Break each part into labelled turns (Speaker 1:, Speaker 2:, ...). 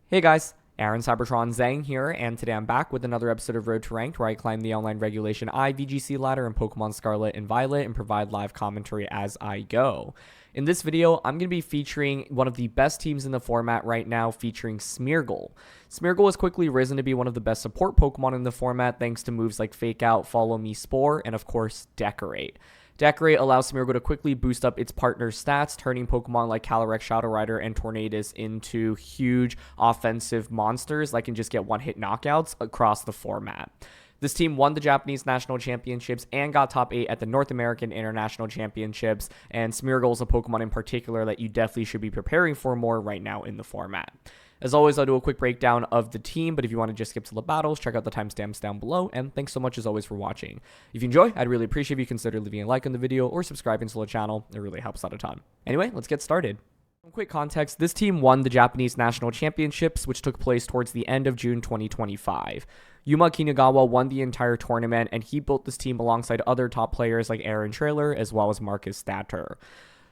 Speaker 1: Hey guys, Aaron Cybertron Zhang here, and today I'm back with another episode of Road to Ranked where I climb the online regulation I VGC ladder in Pokemon Scarlet and Violet and provide live commentary as I go. In this video, I'm going to be featuring one of the best teams in the format right now, featuring Smeargle. Smeargle has quickly risen to be one of the best support Pokemon in the format thanks to moves like Fake Out, Follow Me, Spore, and of course, Decorate. Decorate allows Smeargle to quickly boost up its partner's stats, turning Pokemon like Calyrex, Shadow Rider, and Tornadus into huge offensive monsters that can just get one-hit knockouts across the format. This team won the Japanese National Championships and got top 8 at the North American International Championships, and Smeargle is a Pokemon in particular that you definitely should be preparing for more right now in the format. As always, I'll do a quick breakdown of the team, but if you want to just skip to the battles, check out the timestamps down below, and thanks so much as always for watching. If you enjoy, I'd really appreciate if you consider leaving a like on the video or subscribing to the channel. It really helps out a ton. Anyway, let's get started. Some quick context, this team won the Japanese National Championships, which took place towards the end of June 2025. Yuma Kinugawa won the entire tournament, and he built this team alongside other top players like Aaron Trailer as well as Marcus Statter.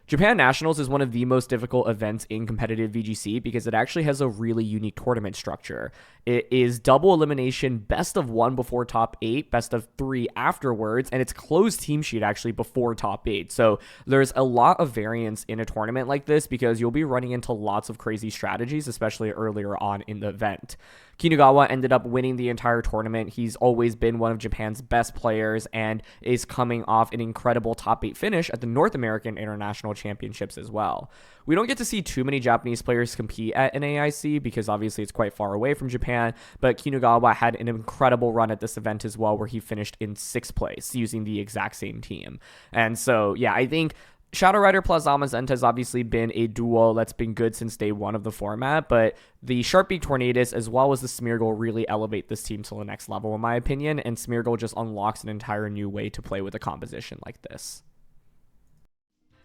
Speaker 1: Japan Nationals is one of the most difficult events in competitive VGC because it actually has a really unique tournament structure. It is double elimination, best of 1 before top 8, best of 3 afterwards, and it's closed team sheet actually before top 8. So there's a lot of variance in a tournament like this because you'll be running into lots of crazy strategies, especially earlier on in the event. Kinugawa ended up winning the entire tournament. He's always been one of Japan's best players and is coming off an incredible top 8 finish at the North American International Championships as well. We don't get to see too many Japanese players compete at NAIC because obviously it's quite far away from Japan, but Kinugawa had an incredible run at this event as well where he finished in 6th place using the exact same team. And so, yeah, I think Shadow Rider plus Zamazenta has obviously been a duo that's been good since day 1 of the format, but the Sharpie Tornadus as well as the Smeargle really elevate this team to the next level in my opinion, and Smeargle just unlocks an entire new way to play with a composition like this.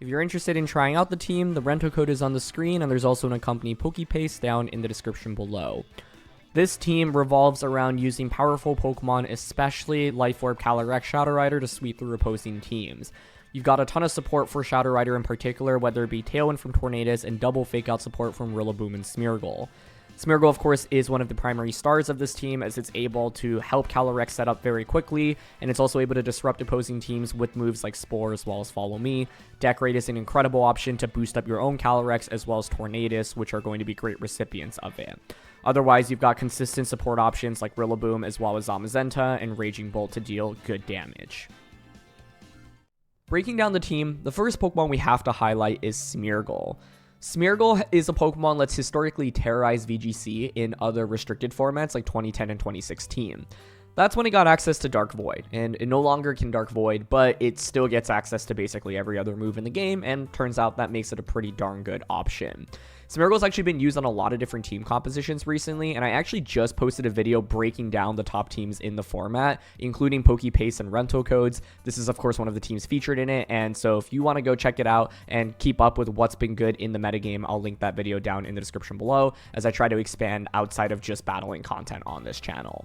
Speaker 1: If you're interested in trying out the team, the rental code is on the screen, and there's also an accompanying PokePaste down in the description below. This team revolves around using powerful Pokemon, especially Life Orb, Calyrex, Shadow Rider, to sweep through opposing teams. You've got a ton of support for Shadow Rider in particular, whether it be Tailwind from Tornadus and double Fake Out support from Rillaboom and Smeargle. Smeargle, of course, is one of the primary stars of this team as it's able to help Calyrex set up very quickly, and it's also able to disrupt opposing teams with moves like Spore as well as Follow Me. Decorate is an incredible option to boost up your own Calyrex as well as Tornadus, which are going to be great recipients of it. Otherwise, you've got consistent support options like Rillaboom as well as Zamazenta and Raging Bolt to deal good damage. Breaking down the team, the first Pokemon we have to highlight is Smeargle. Smeargle is a Pokemon that's historically terrorized VGC in other restricted formats like 2010 and 2016. That's when it got access to Dark Void, and it no longer can Dark Void, but it still gets access to basically every other move in the game, and turns out that makes it a pretty darn good option. Smeargle's actually been used on a lot of different team compositions recently, and I actually just posted a video breaking down the top teams in the format, including PokePaste and rental codes. This is, of course, one of the teams featured in it, and so if you want to go check it out and keep up with what's been good in the metagame, I'll link that video down in the description below as I try to expand outside of just battling content on this channel.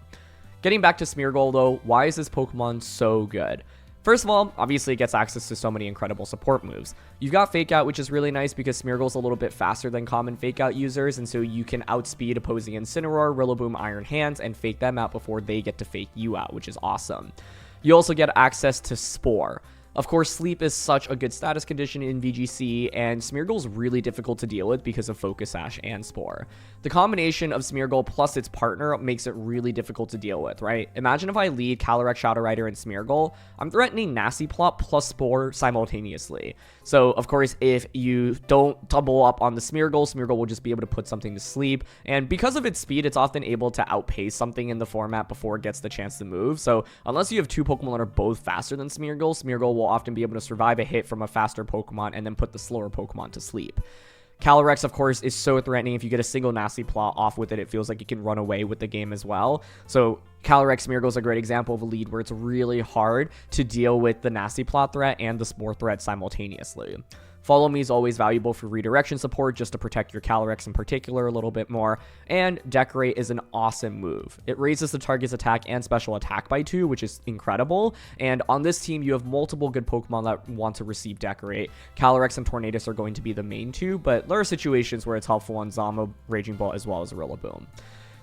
Speaker 1: Getting back to Smeargle, though, why is this Pokemon so good? First of all, obviously it gets access to so many incredible support moves. You've got Fake Out, which is really nice because Smeargle's a little bit faster than common Fake Out users, and so you can outspeed opposing Incineroar, Rillaboom, Iron Hands, and fake them out before they get to fake you out, which is awesome. You also get access to Spore. Of course, Sleep is such a good status condition in VGC, and Smeargle's really difficult to deal with because of Focus Sash and Spore. The combination of Smeargle plus its partner makes it really difficult to deal with, right? Imagine if I lead Calyrex, Shadow Rider, and Smeargle, I'm threatening Nasty Plot plus Spore simultaneously. So, of course, if you don't double up on the Smeargle, Smeargle will just be able to put something to sleep, and because of its speed, it's often able to outpace something in the format before it gets the chance to move. So, unless you have two Pokemon that are both faster than Smeargle, Smeargle will often be able to survive a hit from a faster Pokemon and then put the slower Pokemon to sleep. Calyrex, of course, is so threatening. If you get a single Nasty Plot off with it, it feels like it can run away with the game as well. So Calyrex Smeargle is a great example of a lead where it's really hard to deal with the Nasty Plot threat and the Spore threat simultaneously. Follow Me is always valuable for redirection support just to protect your Calyrex in particular a little bit more. And Decorate is an awesome move. It raises the target's attack and special attack by 2, which is incredible. And on this team, you have multiple good Pokemon that want to receive Decorate. Calyrex and Tornadus are going to be the main two, but there are situations where it's helpful on Zama, Raging Bolt, as well as Rillaboom.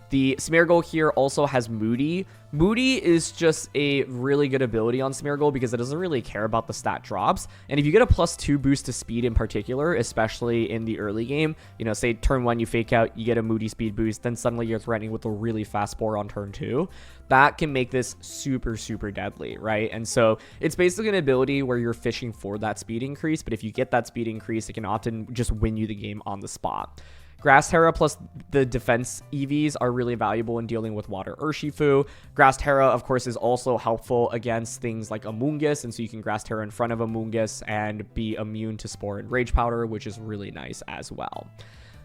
Speaker 1: The Smeargle here also has Moody. Moody is just a really good ability on Smeargle because it doesn't really care about the stat drops. And if you get a +2 boost to speed in particular, especially in the early game, you know, say turn 1 you fake out, you get a Moody speed boost, then suddenly you're threatening with a really fast Spore on turn 2. That can make this super, super deadly, right? And so it's basically an ability where you're fishing for that speed increase, but if you get that speed increase, it can often just win you the game on the spot. Grass Tera plus the defense EVs are really valuable in dealing with Water Urshifu. Grass Tera, of course, is also helpful against things like Amoonguss, and so you can Grass Tera in front of Amoonguss and be immune to Spore and Rage Powder, which is really nice as well.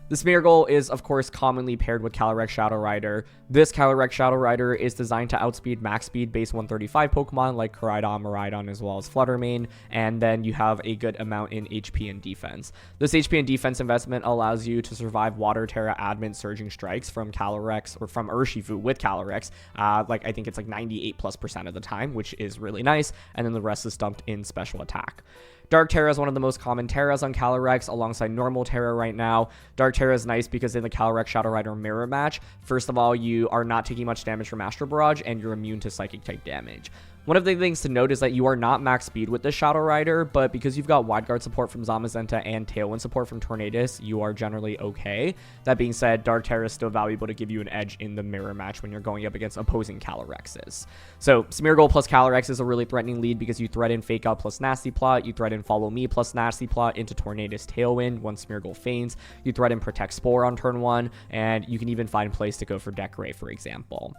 Speaker 1: The Smeargle is, of course, commonly paired with Calyrex Shadow Rider. This Calyrex Shadow Rider is designed to outspeed max speed base 135 Pokemon like Koraidon, Miraidon, as well as Fluttermane, and then you have a good amount in HP and defense. This HP and defense investment allows you to survive Water Tera Adamant Surging Strikes from Calyrex, or from Urshifu with Calyrex, I think it's like 98+% of the time, which is really nice, and then the rest is dumped in special attack. Dark Tera is one of the most common Teras on Calyrex alongside normal Tera right now. Dark Tera is nice because in the Calyrex Shadow Rider mirror match, first of all, you are not taking much damage from Astral Barrage and you're immune to psychic type damage. One of the things to note is that you are not max speed with this Shadow Rider, but because you've got Wide Guard support from Zamazenta and Tailwind support from Tornadus, you are generally okay. That being said, Dark Tera is still valuable to give you an edge in the mirror match when you're going up against opposing Calyrexes. So Smeargle plus Calyrex is a really threatening lead because you threaten Fake Out plus Nasty Plot, you threaten Follow Me plus Nasty Plot into Tornadus Tailwind once Smeargle feigns, you threaten Protect Spore on turn 1, and you can even find place to go for Decorate, for example.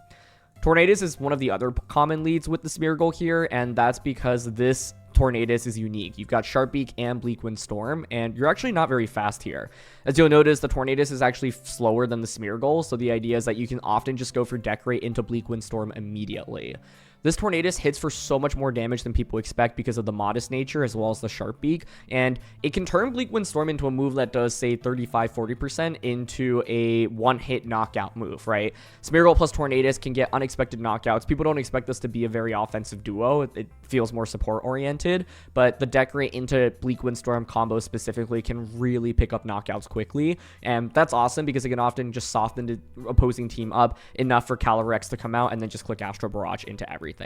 Speaker 1: Tornadus is one of the other common leads with the Smeargle here, and that's because this Tornadus is unique. You've got Sharpbeak and Bleakwind Storm, and you're actually not very fast here. As you'll notice, the Tornadus is actually slower than the Smeargle, so the idea is that you can often just go for Decorate into Bleakwind Storm immediately. This Tornadus hits for so much more damage than people expect because of the modest nature as well as the Sharpbeak, and it can turn Bleakwind Storm into a move that does, say, 35-40% into a one-hit knockout move, right? Smeargle plus Tornadus can get unexpected knockouts. People don't expect this to be a very offensive duo. It feels more support-oriented, but the Decorate into Bleakwind Storm combo specifically can really pick up knockouts quickly, and that's awesome because it can often just soften the opposing team up enough for Calyrex to come out and then just click Astral Barrage into everything.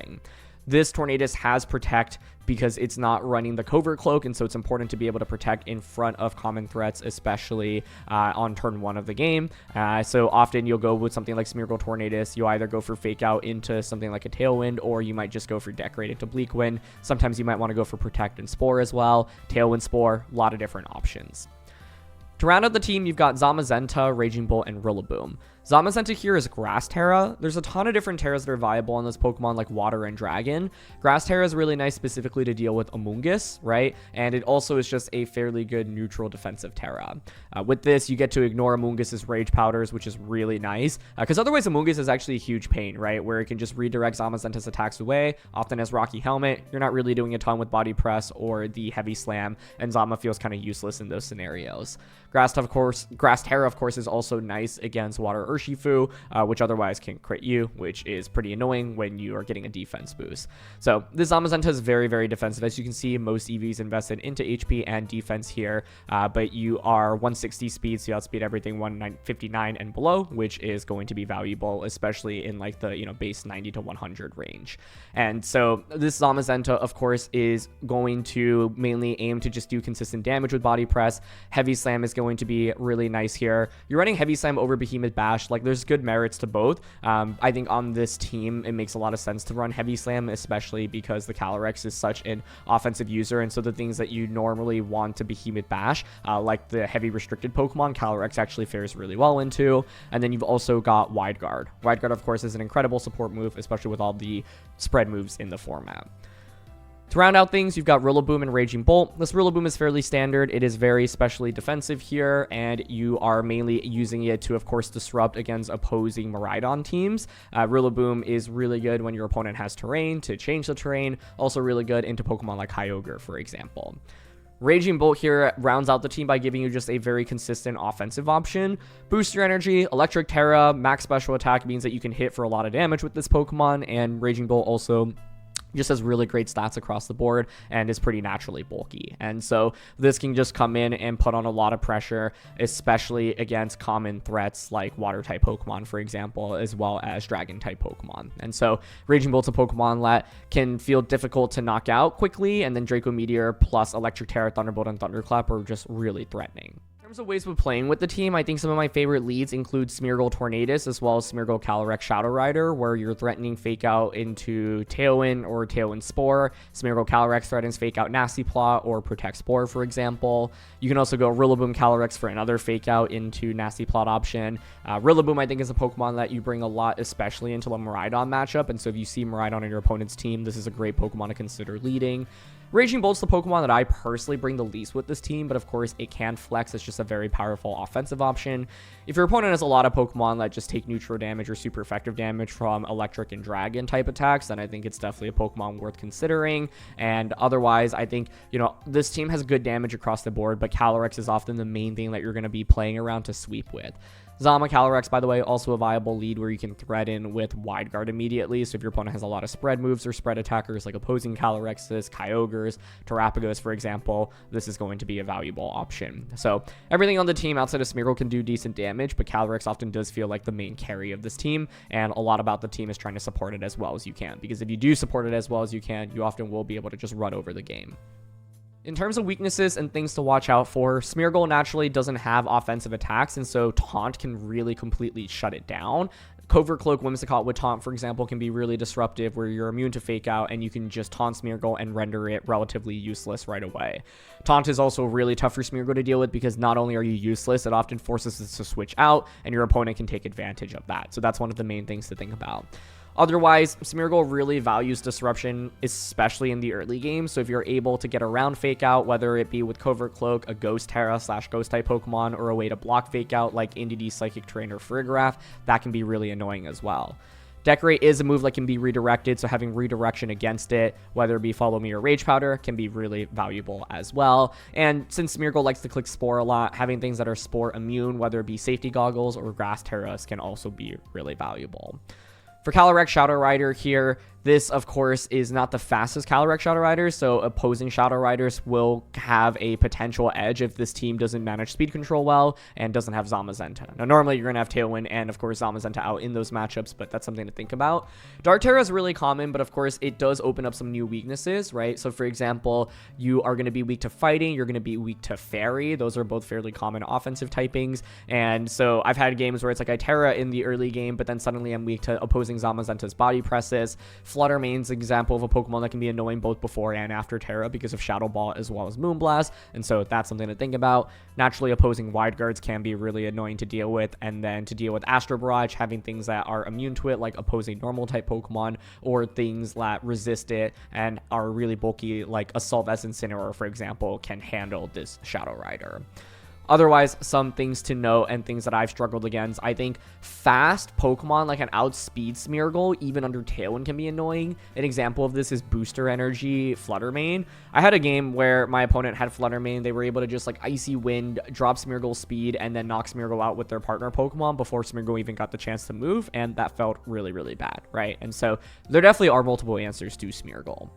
Speaker 1: This Tornadus has Protect because it's not running the Covert Cloak, and so it's important to be able to protect in front of common threats, especially on turn 1 of the game. So often you'll go with something like Smeargle Tornadus. You'll either go for Fake Out into something like a Tailwind, or you might just go for Decorate into Bleakwind. Sometimes you might want to go for Protect and Spore as well. Tailwind, Spore, a lot of different options. To round out the team, you've got Zamazenta, Raging Bolt, and Rillaboom. Zamazenta here is Grass Tera. There's a ton of different Teras that are viable on this Pokemon like Water and Dragon. Grass Tera is really nice specifically to deal with Amoonguss, right? And it also is just a fairly good neutral defensive Tera. With this, you get to ignore Amoonguss's Rage Powders, which is really nice, because otherwise Amoonguss is actually a huge pain, right? Where it can just redirect Zamazenta's attacks away, often as Rocky Helmet. You're not really doing a ton with Body Press or the Heavy Slam, and Zama feels kind of useless in those scenarios. Grass Tera, of course, is also nice against Water Urshifu, which otherwise can crit you, which is pretty annoying when you are getting a defense boost. So this Zamazenta is very, very defensive. As you can see, most EVs invested into HP and defense here, but you are 160 speed, so you outspeed everything 159 and below, which is going to be valuable, especially in like the base 90 to 100 range. And so this Zamazenta, of course, is going to mainly aim to just do consistent damage with Body Press. Heavy Slam is going to be really nice here. You're running Heavy Slam over Behemoth Bash. Like, there's good merits to both. I think on this team, it makes a lot of sense to run Heavy Slam, especially because the Calyrex is such an offensive user, and so the things that you normally want to Behemoth Bash, like the heavy restricted Pokemon, Calyrex actually fares really well into. And then you've also got Wide Guard. Wide Guard, of course, is an incredible support move, especially with all the spread moves in the format. To round out things, you've got Rillaboom and Raging Bolt. This Rillaboom is fairly standard. It is very specially defensive here, and you are mainly using it to, of course, disrupt against opposing Miraidon teams. Rillaboom is really good when your opponent has terrain to change the terrain. Also really good into Pokemon like Kyogre, for example. Raging Bolt here rounds out the team by giving you just a very consistent offensive option. Booster Energy, Electric Terra, max special attack means that you can hit for a lot of damage with this Pokemon, and Raging Bolt also just has really great stats across the board and is pretty naturally bulky. And so this can just come in and put on a lot of pressure, especially against common threats like water type Pokemon, for example, as well as dragon type Pokemon. And so Raging Bolt's a Pokemon that can feel difficult to knock out quickly, and then Draco Meteor plus Electric Terra, Thunderbolt, and Thunderclap are just really threatening. In terms of ways of playing with the team, I think some of my favorite leads include Smeargle Tornadus as well as Smeargle Calyrex Shadow Rider, where you're threatening Fake Out into Tailwind or Tailwind Spore. Smeargle Calyrex threatens Fake Out Nasty Plot or Protect Spore, for example. You can also go Rillaboom Calyrex for another Fake Out into Nasty Plot option. Rillaboom, I think, is a Pokemon that you bring a lot, especially into a Miraidon matchup, and so if you see Miraidon on your opponent's team, this is a great Pokemon to consider leading. Raging Bolt's the Pokemon that I personally bring the least with this team, but of course it can flex. It's just a very powerful offensive option. If your opponent has a lot of Pokemon that just take neutral damage or super effective damage from electric and dragon type attacks, then I think it's definitely a Pokemon worth considering. And otherwise, I think, this team has good damage across the board, but Calyrex is often the main thing that you're going to be playing around to sweep with. Zama Calyrex, by the way, also a viable lead where you can threaten with Wide Guard immediately. So if your opponent has a lot of spread moves or spread attackers like opposing Calyrexes, Kyogres, Terapagos, for example, this is going to be a valuable option. So everything on the team outside of Smeargle can do decent damage, but Calyrex often does feel like the main carry of this team, and a lot about the team is trying to support it as well as you can, because if you do support it as well as you can, you often will be able to just run over the game. In terms of weaknesses and things to watch out for, Smeargle naturally doesn't have offensive attacks, and so Taunt can really completely shut it down. Covert Cloak Whimsicott with Taunt, for example, can be really disruptive, where you're immune to Fake Out and you can just taunt Smeargle and render it relatively useless right away. Taunt is also really tough for Smeargle to deal with because not only are you useless, it often forces it to switch out, and your opponent can take advantage of that. So that's one of the main things to think about. Otherwise, Smeargle really values disruption, especially in the early game. So if you're able to get around Fake Out, whether it be with Covert Cloak, a Ghost Terra / Ghost type Pokemon, or a way to block Fake Out like Indeedee, Psychic Terrain, or Farigiraf, that can be really annoying as well. Decorate is a move that can be redirected, so having redirection against it, whether it be Follow Me or Rage Powder, can be really valuable as well. And since Smeargle likes to click Spore a lot, having things that are Spore immune, whether it be Safety Goggles or Grass Terras, can also be really valuable. For Calyrex Shadow Rider here, this, of course, is not the fastest Calyrex Shadow Rider, so opposing Shadow Riders will have a potential edge if this team doesn't manage speed control well and doesn't have Zamazenta. Now, normally you're going to have Tailwind and, of course, Zamazenta out in those matchups, but that's something to think about. Dart Terra is really common, but, of course, it does open up some new weaknesses, right? So, for example, you are going to be weak to Fighting, you're going to be weak to Fairy. Those are both fairly common offensive typings, and so I've had games where it's like I Terra in the early game, but then suddenly I'm weak to opposing Zamazenta's Body Presses. Flutter Mane's an example of a Pokemon that can be annoying both before and after Terra because of Shadow Ball as well as Moonblast, and so that's something to think about. Naturally, opposing Wide Guards can be really annoying to deal with, and then to deal with Astro Barrage, having things that are immune to it, like opposing normal type Pokemon, or things that resist it and are really bulky, like Assault Vest Incineroar, for example, can handle this Shadow Rider. Otherwise, some things to note and things that I've struggled against. I think fast Pokemon like an outspeed Smeargle, even under Tailwind, can be annoying. An example of this is Booster Energy Flutter Mane. I had a game where my opponent had Flutter Mane. They were able to just like Icy Wind, drop Smeargle's speed, and then knock Smeargle out with their partner Pokemon before Smeargle even got the chance to move, and that felt really, really bad, right? And so there definitely are multiple answers to Smeargle.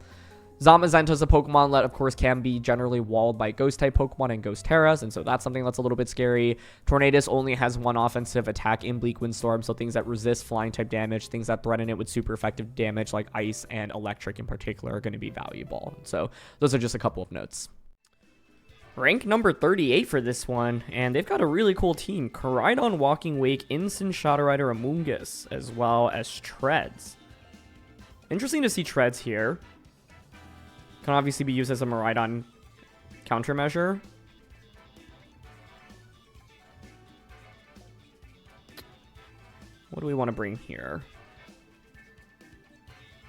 Speaker 1: Zamazenta is a Pokemon that, of course, can be generally walled by Ghost-type Pokemon and Ghost Terras, and so that's something that's a little bit scary. Tornadus only has one offensive attack in Bleak Windstorm, so things that resist Flying-type damage, things that threaten it with super effective damage like Ice and Electric in particular are going to be valuable. So those are just a couple of notes. Rank number 38 for this one, and they've got a really cool team. Koraidon, Walking Wake, Instant Shadow Rider, Amoonguss, as well as Treads. Interesting to see Treads here. Can obviously be used as a Miraidon countermeasure. What do we want to bring here?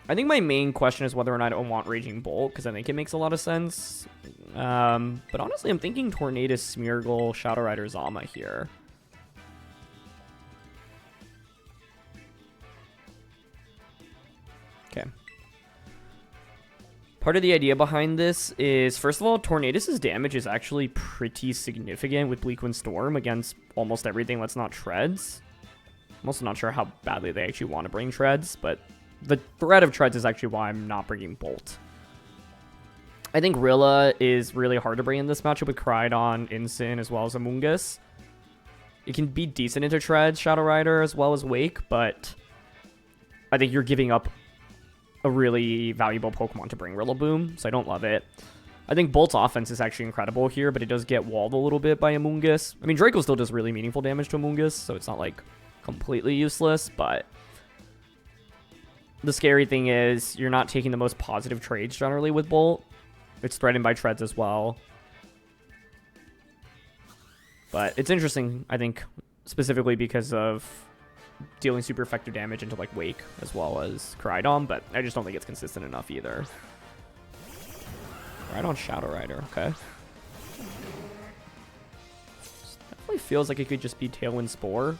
Speaker 1: I think my main question is whether or not I want Raging Bolt, because I think it makes a lot of sense. But honestly, I'm thinking Tornadus, Smeargle, Shadow Rider, Zama here. Okay.
Speaker 2: Part of the idea behind this is, first of all, Tornadus' damage is actually pretty significant with Bleakwind Storm against almost everything that's not Treads. I'm also not sure how badly they actually want to bring Treads, but the threat of Treads is actually why I'm not bringing Bolt. I think Rilla is really hard to bring in this matchup with Crydon, Incin, as well as Amoonguss. It can be decent into Treads, Shadow Rider, as well as Wake, but I think you're giving up a really valuable Pokemon to bring Rillaboom, so I don't love it. I think Bolt's offense is actually incredible here, but it does get walled a little bit by Amoonguss. I mean, Draco still does really meaningful damage to Amoonguss, so it's not, like, completely useless, but the scary thing is you're not taking the most positive trades generally with Bolt. It's threatened by Treads as well. But it's interesting, I think, specifically because of dealing super effective damage into, like, Wake as well as Crydon, but I just don't think it's consistent enough either. Crydon Shadow Rider, okay. Definitely feels like it could just be Tailwind Spore.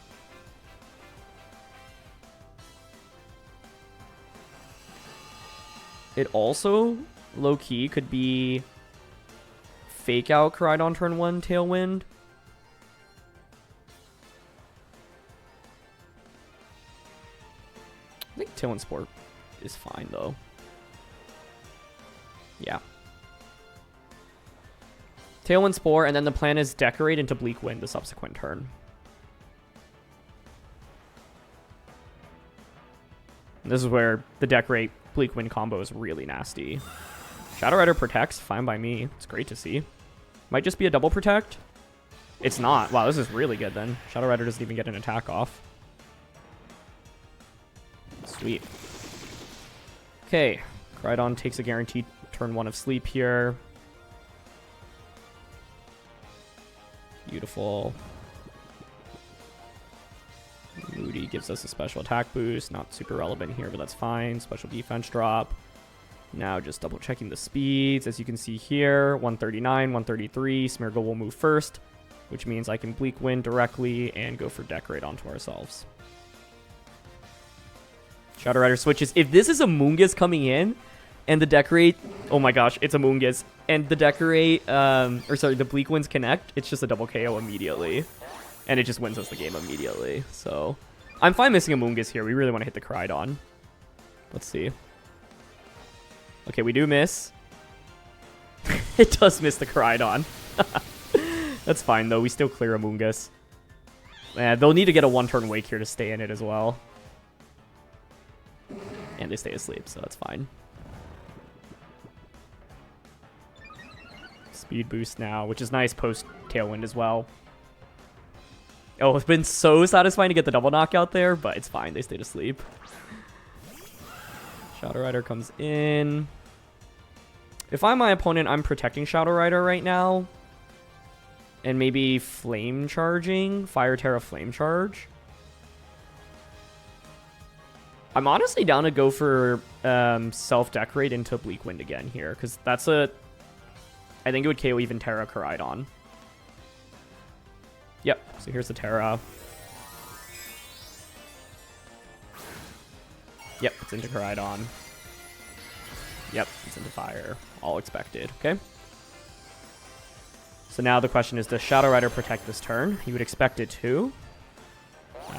Speaker 2: It also, low-key, could be Fake Out Crydon turn 1 Tailwind. I think Tailwind Spore is fine, though. Yeah. Tailwind Spore, and then the plan is Decorate into Bleakwind the subsequent turn. And this is where the Decorate Bleakwind combo is really nasty. Shadow Rider protects, fine by me. It's great to see. Might just be a double protect. It's not. Wow, this is really good then. Shadow Rider doesn't even get an attack off. Sweet. Okay, Crydon takes a guaranteed turn 1 of sleep here. Beautiful. Moody gives us a special attack boost. Not super relevant here, but that's fine. Special defense drop. Now just double checking the speeds. As you can see here, 139, 133. Smeargle will move first, which means I can Bleakwind directly and go for Decorate onto ourselves. Shadow Rider switches. If this is a Amoonguss coming in and the Decorate, oh my gosh, it's a Amoonguss, and the Decorate, or sorry, the Bleakwinds connect, it's just a double KO immediately. And it just wins us the game immediately. So I'm fine missing a Amoonguss here. We really want to hit the Crydon. Let's see. Okay, we do miss. It does miss the Crydon. That's fine, though. We still clear Amoonguss. They'll need to get a one-turn Wake here to stay in it as well. And they stay asleep, so that's fine. Speed boost now, which is nice post Tailwind as well. Oh, it's been so satisfying to get the double knockout there, but it's fine. They stayed asleep. Shadow Rider comes in. If I'm my opponent, I'm protecting Shadow Rider right now. And maybe Flame Charging. Fire Terra Flame Charge. I'm honestly down to go for Self-Decorate into Bleakwind again here. Because that's a... I think it would KO even Terra Crydon. Yep, so here's the Terra. Yep, it's into Crydon. Yep, it's into fire. All expected, okay? So now the question is, does Shadow Rider protect this turn? You would expect it to.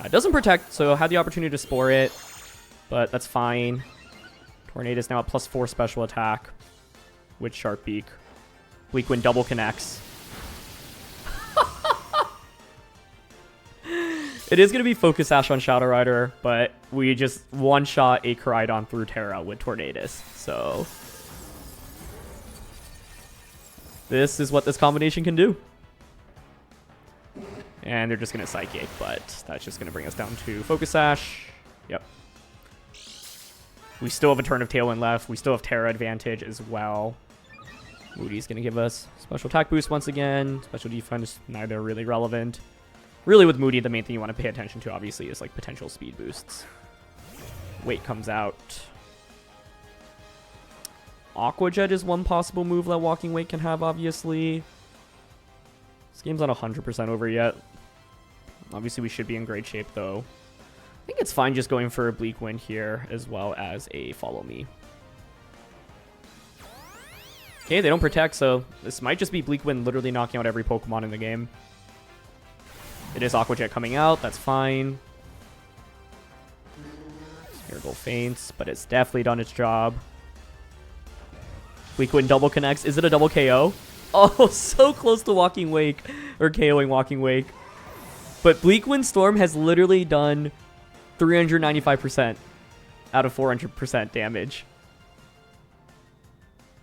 Speaker 2: It doesn't protect, so had the opportunity to Spore it, but that's fine. Tornadus now at +4 special attack with Sharp Beak. Bleakwind double connects. It is going to be Focus Sash on Shadow Rider, but we just one-shot a Crydon through Terra with Tornadus. So this is what this combination can do. And they're just going to Psychic, but that's just going to bring us down to Focus Sash. Yep. We still have a turn of Tailwind left. We still have Terra advantage as well. Moody's going to give us special attack boost once again. Special defense, neither really relevant. Really, with Moody, the main thing you want to pay attention to, obviously, is like potential speed boosts. Wait comes out. Aqua Jet is one possible move that Walking Wake can have, obviously. This game's not 100% over yet. Obviously, we should be in great shape, though. I think it's fine just going for a Bleakwind here, as well as a Follow Me. Okay, they don't protect, so this might just be Bleakwind literally knocking out every Pokemon in the game. It is Aqua Jet coming out. That's fine. Smeargle faints, but it's definitely done its job. Bleakwind double connects. Is it a double KO? Oh, so close to Walking Wake, or KOing Walking Wake. But Bleakwind Storm has literally done 395% out of 400% damage,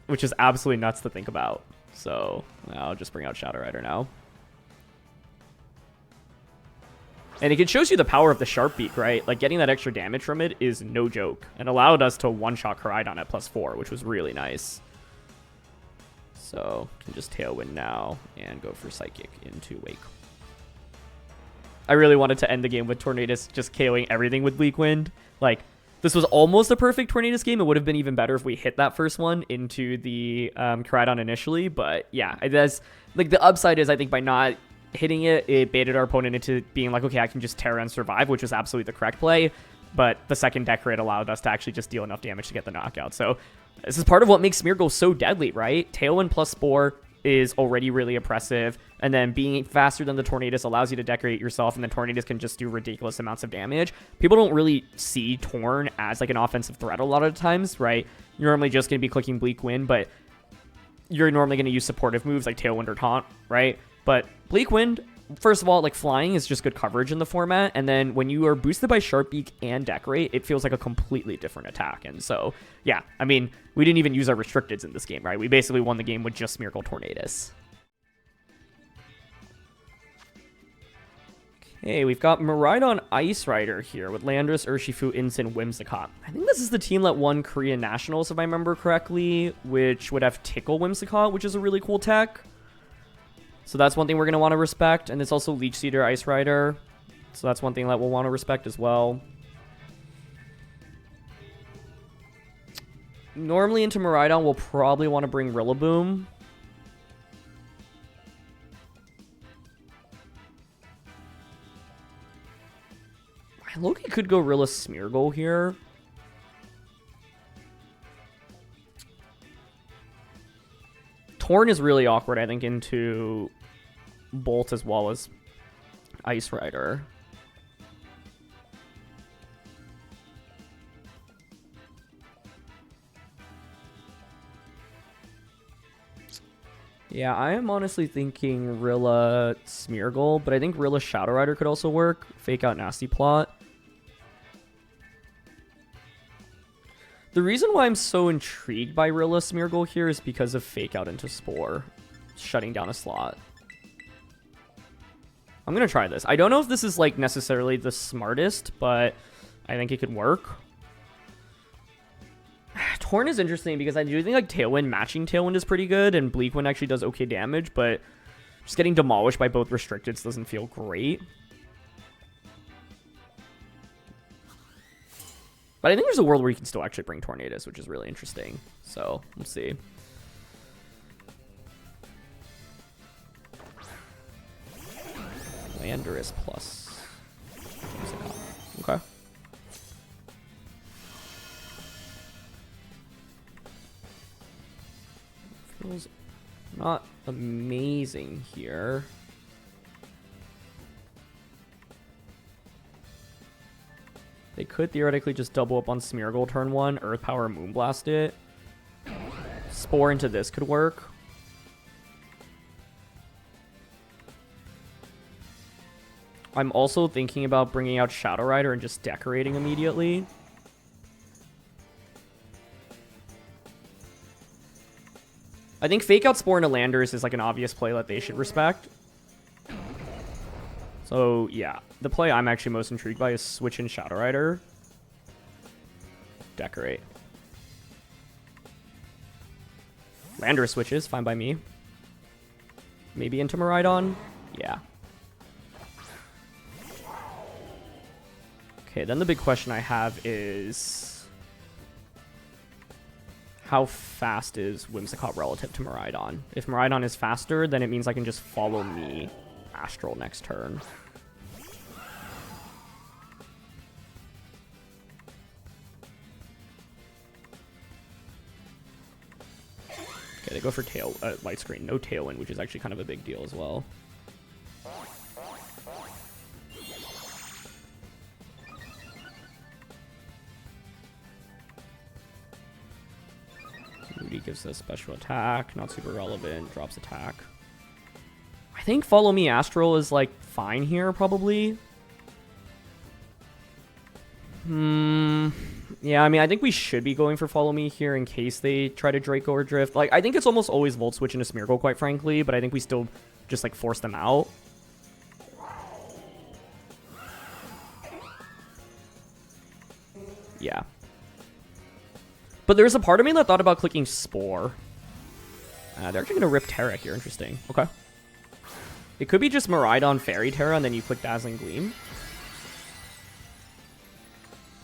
Speaker 2: which is absolutely nuts to think about. So I'll just bring out Shadow Rider now. And it shows you the power of the Sharp Beak, right? Like, getting that extra damage from it is no joke, and allowed us to one-shot Koraidon at +4, which was really nice. So, can just Tailwind now and go for Psychic into Wake. I really wanted to end the game with Tornadus just KOing everything with Bleakwind. Like, this was almost a perfect Tornadus game. It would have been even better if we hit that first one into the Koraidon initially, but yeah, that's, like, the upside is, I think, by not hitting it, it baited our opponent into being like, okay, I can just Terra and survive, which was absolutely the correct play. But the second Decorate allowed us to actually just deal enough damage to get the knockout. So this is part of what makes Smeargle so deadly, right? Tailwind plus Spore is already really oppressive. And then being faster than the Tornadus allows you to decorate yourself, and the Tornadus can just do ridiculous amounts of damage. People don't really see Torn as like an offensive threat a lot of the times, right? You're normally just going to be clicking Bleakwind, but you're normally going to use supportive moves like Tailwind or Taunt, right? But Bleakwind, first of all, like, flying is just good coverage in the format, and then when you are boosted by Sharp Beak and Decorate, it feels like a completely different attack. And so, yeah, I mean, we didn't even use our restricteds in this game, right? We basically won the game with just Smeargle Tornadus. Okay, we've got Miraidon Ice Rider here with Landorus, Urshifu, Incin, Whimsicott. I think this is the team that won Korean Nationals, if I remember correctly, which would have Tickle Whimsicott, which is a really cool tech. So that's one thing we're going to want to respect. And it's also Leech Seeder Ice Rider. So that's one thing that we'll want to respect as well. Normally into Miraidon, we'll probably want to bring Rillaboom. Loki could go Rilla Smeargle here. Torn is really awkward, I think, into Bolt as well as Ice Rider. Yeah, I am honestly thinking Rilla Smeargle, but I think Rilla Shadow Rider could also work. Fake out Nasty Plot. The reason why I'm so intrigued by Rilla Smeargle here is because of Fake Out into Spore, shutting down a slot. I'm going to try this. I don't know if this is, like, necessarily the smartest, but I think it could work. Torn is interesting because I do think, like, Tailwind matching Tailwind is pretty good, and Bleakwind actually does okay damage, but just getting demolished by both restricteds doesn't feel great. But I think there's a world where you can still actually bring Tornadus, which is really interesting. So, we'll see. Landorus plus. Okay. Feels not amazing here. They could theoretically just double up on Smeargle turn 1, Earth Power, Moonblast it. Spore into this could work. I'm also thinking about bringing out Shadow Rider and just decorating immediately. I think Fake Out Spore into Landorus is like an obvious play that they should respect. So, yeah. The play I'm actually most intrigued by is switch in Shadow Rider. Decorate. Landorus switches, fine by me. Maybe into Miraidon? Yeah. Okay, then the big question I have is, how fast is Whimsicott relative to Miraidon? If Miraidon is faster, then it means I can just follow me Astral next turn. Okay, Yeah, they go for light screen, no Tailwind, which is actually kind of a big deal as well. Moody gives us special attack, not super relevant, drops attack. I think Follow Me Astral is like fine here, probably. Yeah, I mean, I think we should be going for Follow Me here in case they try to Draco or Drift. Like, I think it's almost always Volt Switch into Smeargle, quite frankly, but I think we still just, like, force them out. Yeah. But there's a part of me that thought about clicking Spore. They're actually going to rip Terra here. Interesting. Okay. It could be just Miraidon Fairy Terra, and then you click Dazzling Gleam.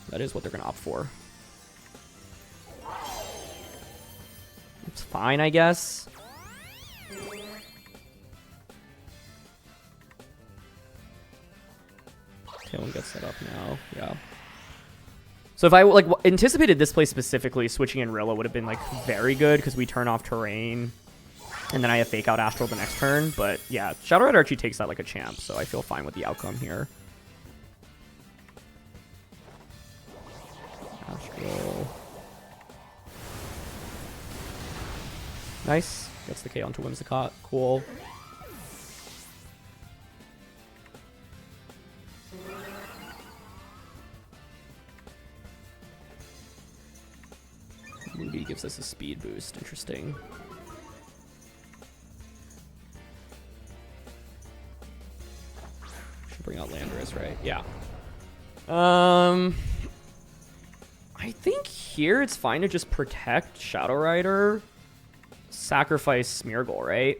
Speaker 2: That is what they're going to opt for. It's fine, I guess. Tailwind gets set up now. Yeah. So if I like anticipated this play specifically, switching in Rilla would have been like very good because we turn off terrain, and then I have Fake Out Astral the next turn. But yeah, Shadow Rider actually takes that like a champ, so I feel fine with the outcome here. Astral. Nice. Gets the K onto Whimsicott. Cool. Moody gives us a speed boost. Interesting. Should bring out Landorus, right? Yeah. I think here it's fine to just protect Shadow Rider, sacrifice Smeargle, right?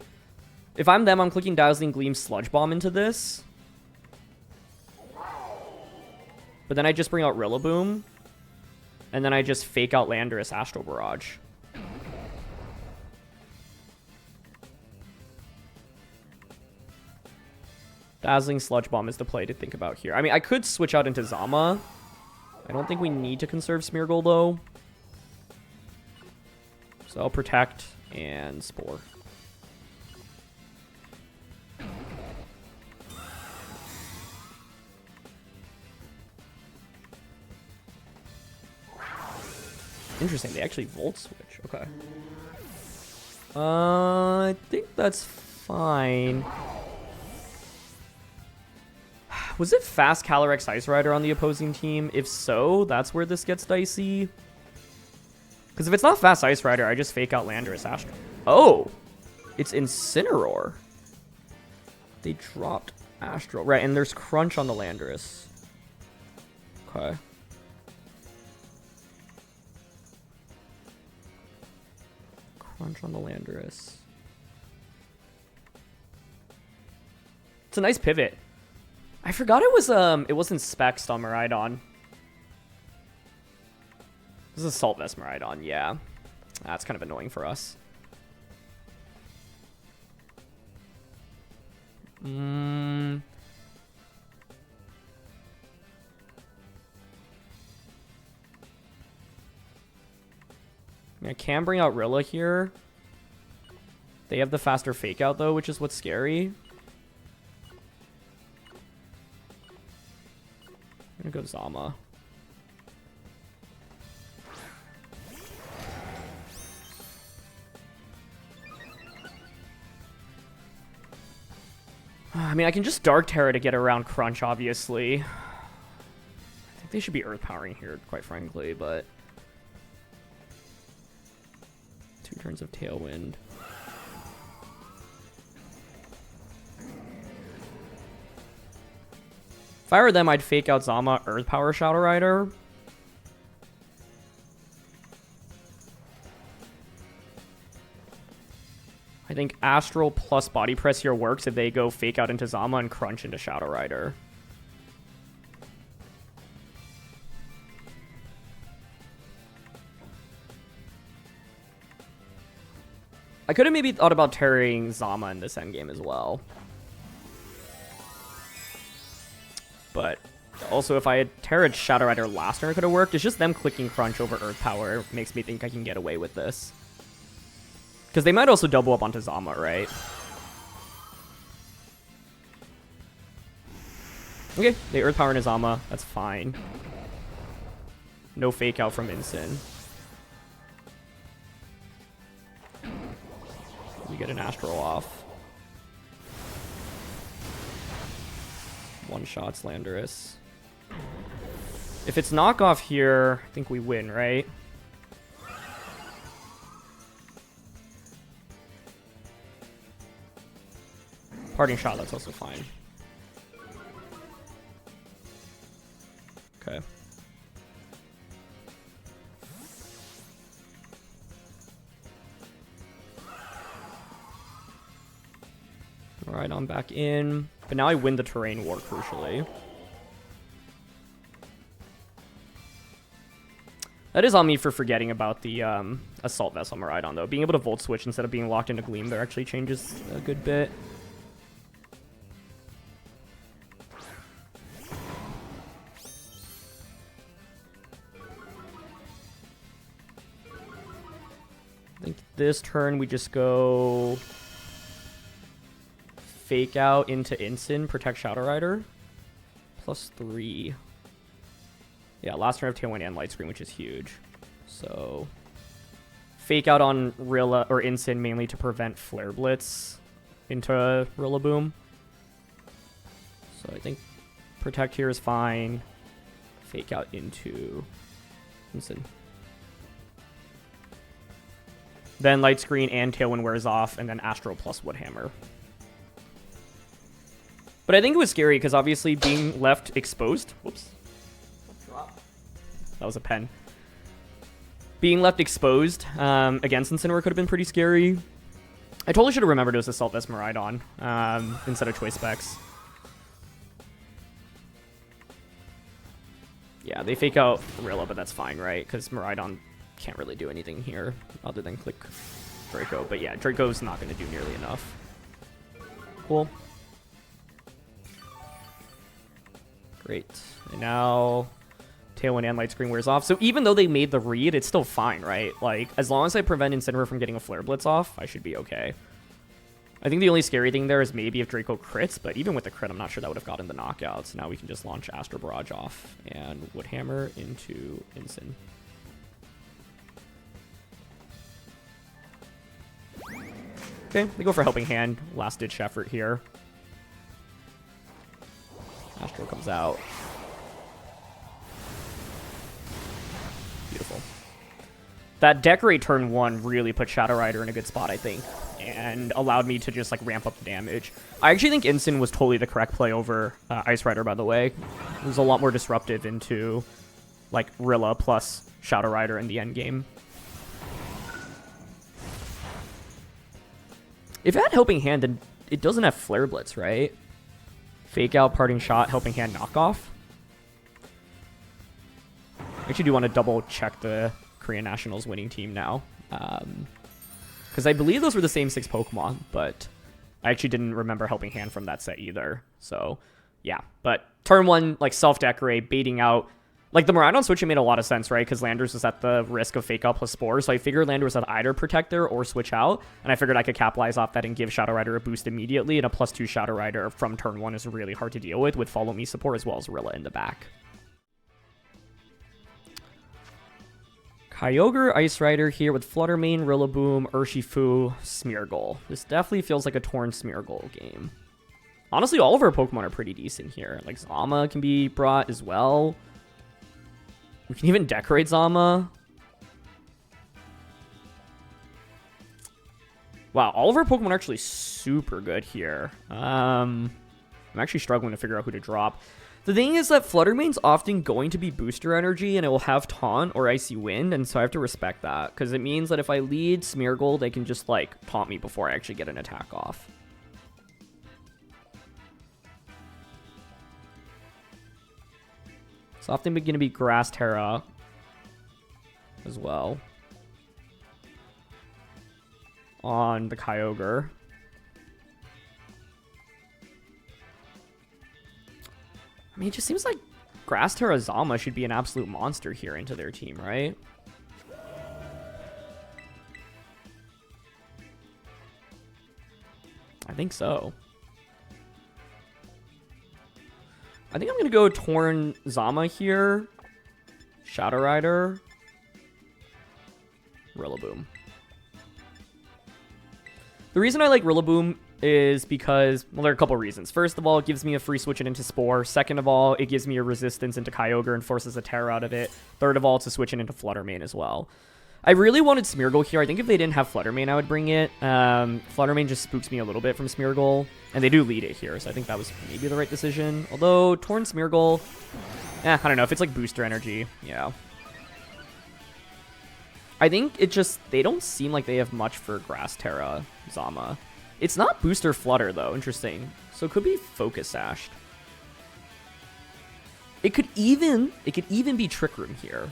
Speaker 2: If I'm them, I'm clicking Dazzling Gleam Sludge Bomb into this. But then I just bring out Rillaboom. And then I just Fake Out Landorus Astral Barrage. Dazzling Sludge Bomb is the play to think about here. I mean, I could switch out into Zama. I don't think we need to conserve Smeargle, though. So I'll Protect and Spore. Interesting, they actually Volt Switch. Okay. I think that's fine. Was it fast Calyrex Ice Rider on the opposing team? If so, that's where this gets dicey. Because if it's not fast Ice Rider, I just Fake Out Landorus Astral. Oh! It's Incineroar. They dropped Astral. Right, and there's Crunch on the Landorus. Okay. Crunch on the Landorus. It's a nice pivot. I forgot it wasn't Spexed on Miraidon. This is Assault Vest Miraidon, yeah. That's kind of annoying for us. I can bring out Rilla here. They have the faster Fake Out, though, which is what's scary. I'm gonna go Zama. I mean, I can just Dark Terror to get around Crunch, obviously. I think they should be Earth Powering here, quite frankly, but... 2 turns of Tailwind. If I were them, I'd Fake Out Zama, Earth Power Shadow Rider. I think Astral plus Body Press here works if they go Fake Out into Zama and Crunch into Shadow Rider. I could have maybe thought about terroring Zama in this endgame as well. But also, if I had terrored Shadow Rider last turn, it could have worked. It's just them clicking Crunch over Earth Power makes me think I can get away with this. Because they might also double up onto Zama, right? Okay, they Earth Power into Zama. That's fine. No fake out from Incin. We get an Astral off. One shot's Landorus. If it's knockoff here, I think we win, right? Parting shot, that's also fine. Okay. Alright, I'm back in. But now I win the terrain war, crucially. That is on me for forgetting about the Assault Vessel Miraidon, though. Being able to Volt Switch instead of being locked into Gleam there actually changes a good bit. I think this turn we just go Fake Out into Incin, Protect Shadow Rider. +3. Yeah, last turn of Tailwind and Light Screen, which is huge. So Fake Out on Rilla or Incin mainly to prevent Flare Blitz into Rillaboom. So I think Protect here is fine. Fake Out into Incin. Then Light Screen and Tailwind wears off, and then Astro plus Woodhammer. But I think it was scary because obviously being left exposed. Whoops. That was a pen. Being left exposed against Incineroar could have been pretty scary. I totally should have remembered it was Assault Vest Miraidon instead of Choice Specs. Yeah, they fake out Rilla, but that's fine, right? Because Miraidon can't really do anything here other than click Draco. But yeah, Draco's not going to do nearly enough. Cool. Great. And now Tailwind and Light Screen wears off. So even though they made the read, it's still fine, right? Like, as long as I prevent Incineroar from getting a Flare Blitz off, I should be okay. I think the only scary thing there is maybe if Draco crits, but even with the crit, I'm not sure that would have gotten the knockout. So now we can just launch Astro Barrage off and Woodhammer into Incin. Okay, they go for Helping Hand. Last-ditch effort here. Astro comes out. Beautiful. That Decorate turn 1 really put Shadow Rider in a good spot, I think, and allowed me to just like ramp up the damage. I actually think Incin was totally the correct play over Ice Rider, by the way. It was a lot more disruptive into like Rilla plus Shadow Rider in the end game. If it had Helping Hand, then it doesn't have Flare Blitz, right? Fake Out, Parting Shot, Helping Hand, Knockoff. I actually do want to double check the Korean Nationals winning team now. Because I believe those were the same 6 Pokemon, but I actually didn't remember Helping Hand from that set either. So, yeah. But turn 1, like, self-decorate, baiting out. Like, the Miraidon switch, it made a lot of sense, right? Because Landorus was at the risk of Fake Out plus Spore. So I figured Landorus had either Protect there or switch out. And I figured I could capitalize off that and give Shadow Rider a boost immediately. And a +2 Shadow Rider from turn 1 is really hard to deal with Follow Me support as well as Rilla in the back. Kyogre, Ice Rider here with Flutter Mane, Rillaboom, Urshifu, Smeargle. This definitely feels like a torn Smeargle game. Honestly, all of our Pokemon are pretty decent here. Like, Zama can be brought as well. We can even decorate Zama. Wow, all of our Pokemon are actually super good here. I'm actually struggling to figure out who to drop. The thing is that Flutter Mane's often going to be booster energy, and it will have Taunt or Icy Wind, and so I have to respect that, because it means that if I lead Smeargle, they can just, like, taunt me before I actually get an attack off. It's often going to be Grass Terra as well on the Kyogre. I mean, it just seems like Grass Terra Zama should be an absolute monster here into their team, right? I think so. I think I'm going to go Torn Zama here. Shadow Rider. Rillaboom. The reason I like Rillaboom is because, well, there are a couple reasons. First of all, it gives me a free switch it into Spore. Second of all, it gives me a resistance into Kyogre and forces a Terra out of it. Third of all, it's a switch it into Fluttermane as well. I really wanted Smeargle here. I think if they didn't have Fluttermane, I would bring it. Fluttermane just spooks me a little bit from Smeargle, and they do lead it here, so I think that was maybe the right decision. Although, Torn Smeargle, I don't know. If it's like booster energy, yeah. I think it just, they don't seem like they have much for Grass Terra Zama. It's not Booster Flutter, though. Interesting. So it could be Focus Sashed. It could even be Trick Room here.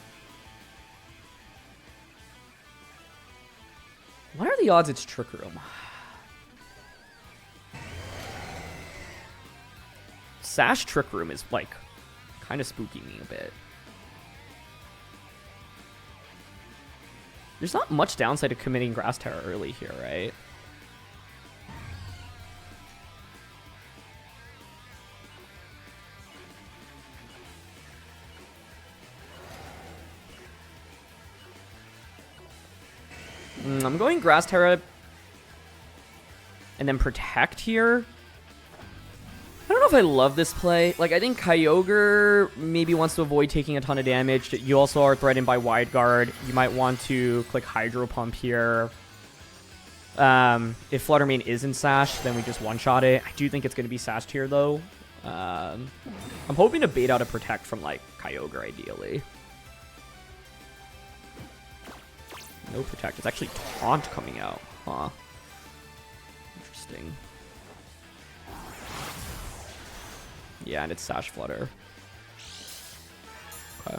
Speaker 2: What are the odds it's Trick Room? Sash Trick Room is, like, kind of spooky me a bit. There's not much downside to committing Grass Terra early here, right? I'm going Grass Terra and then Protect here. I don't know if I love this play. Like, I think Kyogre maybe wants to avoid taking a ton of damage. You also are threatened by Wide Guard. You might want to click Hydro Pump here. If Fluttermane isn't Sashed, then we just one-shot it. I do think it's going to be Sashed here, though. I'm hoping to bait out a Protect from, like, Kyogre, ideally. No Protect. It's actually Taunt coming out. Huh. Interesting. Yeah, and it's Sash Flutter. Okay.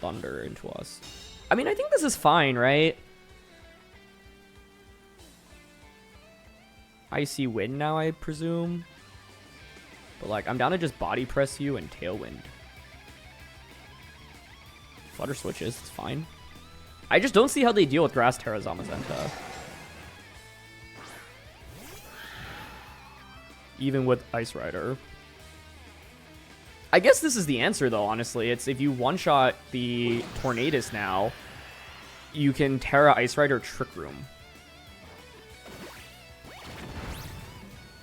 Speaker 2: Thunder into us. I mean, I think this is fine, right? Icy Wind now, I presume. But, like, I'm down to just Body Press you and Tailwind. Flutter switches, it's fine. I just don't see how they deal with Grass Terra Zamazenta. Even with Ice Rider. I guess this is the answer, though, honestly. It's if you one-shot the Tornadus now, you can Terra Ice Rider Trick Room.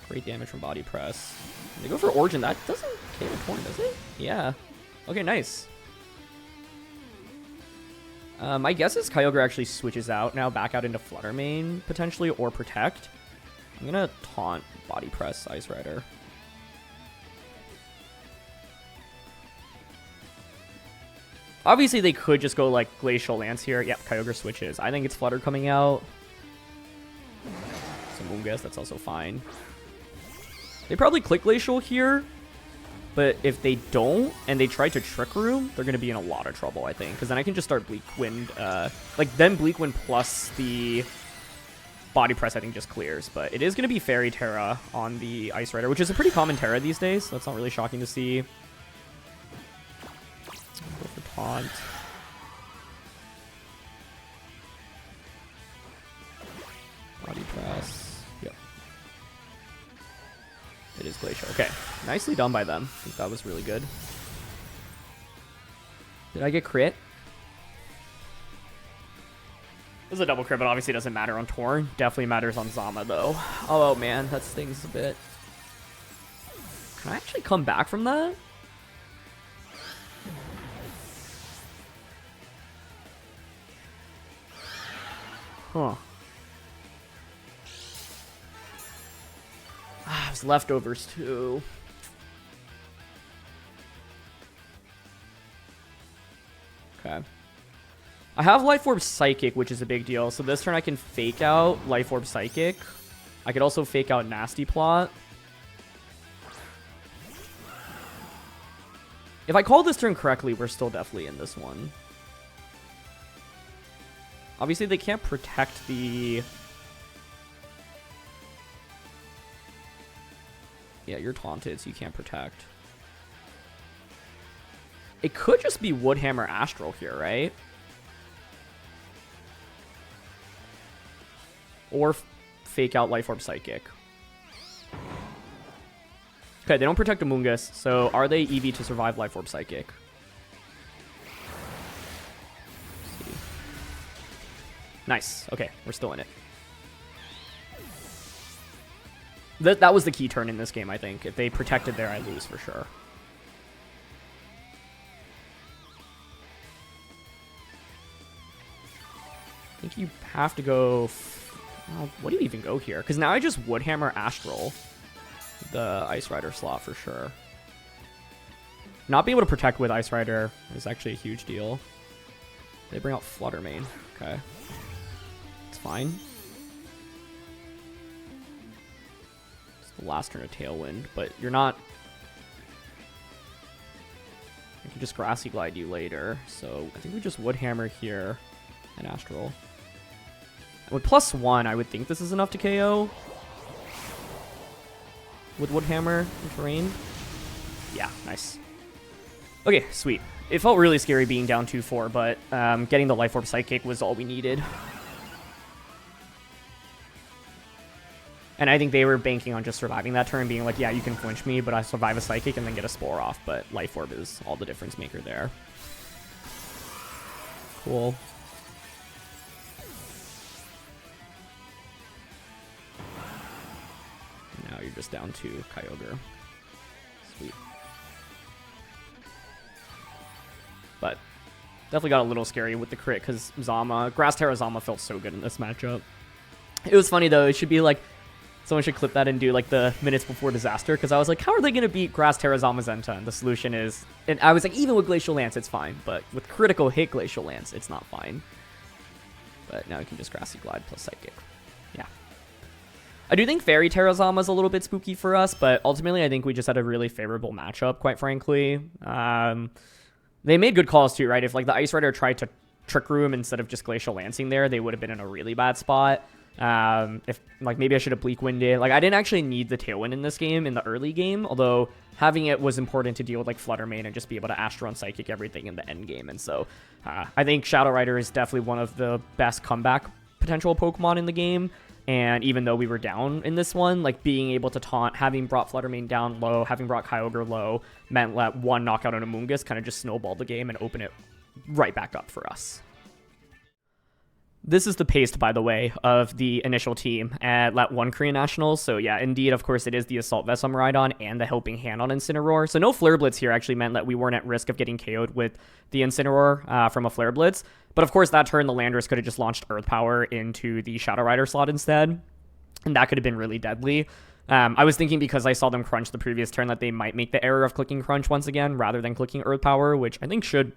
Speaker 2: Great damage from Body Press. They go for Origin. That doesn't KO Torn, does it? Yeah. Okay, nice. My guess is Kyogre actually switches out now, back out into Fluttermane, potentially, or Protect. I'm gonna Taunt Body Press Ice Rider. Obviously, they could just go, like, Glacial Lance here. Yep, Kyogre switches. I think it's Flutter coming out. Some Moongas, that's also fine. They probably click Glacial here. But if they don't, and they try to Trick Room, they're going to be in a lot of trouble, I think. Because then I can just start Bleak Wind. Then Bleak Wind plus the Body Press, I think, just clears. But it is going to be Fairy Terra on the Ice Rider, which is a pretty common Terra these days. So that's not really shocking to see. Go for Taunt. Body Press. Yep. It is Glacial. Okay. Nicely done by them. I think that was really good. Did I get crit? It was a double crit, but obviously it doesn't matter on Torn. Definitely matters on Zama, though. Oh, man. That stings a bit. Can I actually come back from that? Huh. Ah, it was leftovers, too. Okay. I have Life Orb Psychic, which is a big deal. So this turn I can fake out Life Orb Psychic. I could also fake out Nasty Plot. If I call this turn correctly, we're still definitely in this one. Obviously, they can't protect the... Yeah, you're taunted, so you can't protect. It could just be Woodhammer Astral here, right? or fake out Life Orb Psychic. Okay, they don't protect Amoonguss, so are they EV to survive Life Orb Psychic? Let's see. Nice. Okay, we're still in it. That was the key turn in this game, I think. If they protected there, I lose for sure. I think you have to go... Well, what do you even go here? Because now I just Woodhammer Astral the Ice Rider slot for sure. Not being able to protect with Ice Rider is actually a huge deal. They bring out Flutter Mane. Okay. It's fine. It's the last turn of Tailwind, but you're not... I can just Grassy Glide you later, so I think we just Woodhammer here and Astral. With +1, I would think this is enough to KO. With Woodhammer and Terrain. Yeah, nice. Okay, sweet. It felt really scary being down 2-4, but getting the Life Orb Psychic was all we needed. And I think they were banking on just surviving that turn, being like, yeah, you can flinch me, but I survive a Psychic and then get a Spore off. But Life Orb is all the difference maker there. Cool. Now you're just down to Kyogre. Sweet. But definitely got a little scary with the crit because Zama, Grass Terra Zama felt so good in this matchup. It was funny though, it should be like, someone should clip that and do like the minutes before disaster, because I was like, how are they going to beat Grass Terra Zamazenta? And the solution is, and I was like, even with Glacial Lance, it's fine. But with critical hit Glacial Lance, it's not fine. But now you can just Grassy Glide plus Psychic. Yeah. I do think Fairy Terra Zama is a little bit spooky for us, but ultimately I think we just had a really favorable matchup, quite frankly. They made good calls too, right? If like the Ice Rider tried to Trick Room instead of just Glacial Lancing there, they would have been in a really bad spot. If like maybe I should have Bleak Winded. Like I didn't actually need the Tailwind in this game in the early game, although having it was important to deal with like Flutter Mane and just be able to Astral and Psychic everything in the end game. And so I think Shadow Rider is definitely one of the best comeback potential Pokemon in the game. And even though we were down in this one, like being able to taunt, having brought Flutter Mane down low, having brought Kyogre low, meant that one knockout on Amoonguss kind of just snowballed the game and opened it right back up for us. This is the paste, by the way, of the initial team at Lat 1 Korean Nationals. So yeah, indeed, of course, it is the Assault Vest on Miraidon and the Helping Hand on Incineroar. So no Flare Blitz here actually meant that we weren't at risk of getting KO'd with the Incineroar from a Flare Blitz. But of course, that turn, the Landorus could have just launched Earth Power into the Shadow Rider slot instead. And that could have been really deadly. I was thinking because I saw them crunch the previous turn that they might make the error of clicking Crunch once again rather than clicking Earth Power, which I think should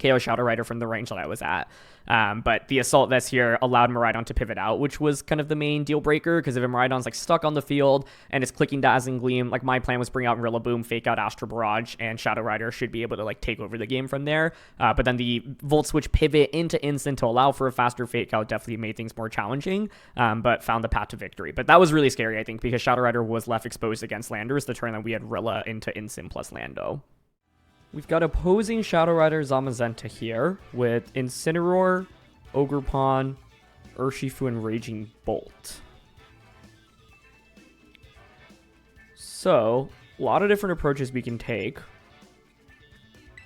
Speaker 2: KO Shadow Rider from the range that I was at. But the Assault Vest here allowed Miraidon to pivot out, which was kind of the main deal breaker, because if Miraidon's like stuck on the field and it's clicking Dazzling Gleam, like my plan was bring out Rillaboom, fake out Astral Barrage, and Shadow Rider should be able to like take over the game from there. But then the Volt Switch pivot into Instant to allow for a faster fake out definitely made things more challenging, but found the path to victory. But that was really scary, I think, because Shadow Rider was left exposed against Landorus the turn that we had Rilla into Instant plus Lando. We've got opposing Shadow Rider Zamazenta here with Incineroar, Ogerpon, Urshifu, and Raging Bolt. So, a lot of different approaches we can take.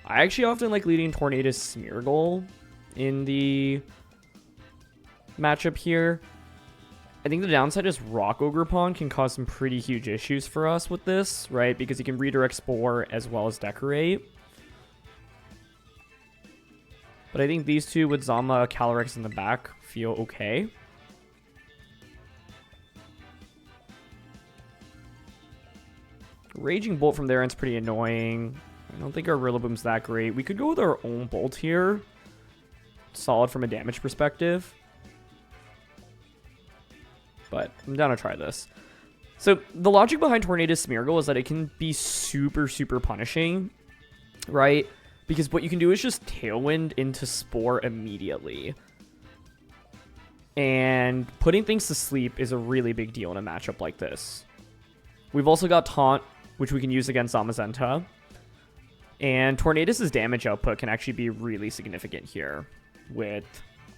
Speaker 2: I actually often like leading Tornadus Smeargle in the matchup here. I think the downside is Rock Ogerpon can cause some pretty huge issues for us with this, right? Because he can redirect Spore as well as Decorate. But I think these two with Zama, Calyrex in the back feel okay. Raging Bolt from there end's pretty annoying. I don't think our Rillaboom's that great. We could go with our own Bolt here. Solid from a damage perspective. But I'm down to try this. So the logic behind Tornadus Smeargle is that it can be super, super punishing, right? Because what you can do is just Tailwind into Spore immediately. And putting things to sleep is a really big deal in a matchup like this. We've also got Taunt, which we can use against Zamazenta. And Tornadus' damage output can actually be really significant here with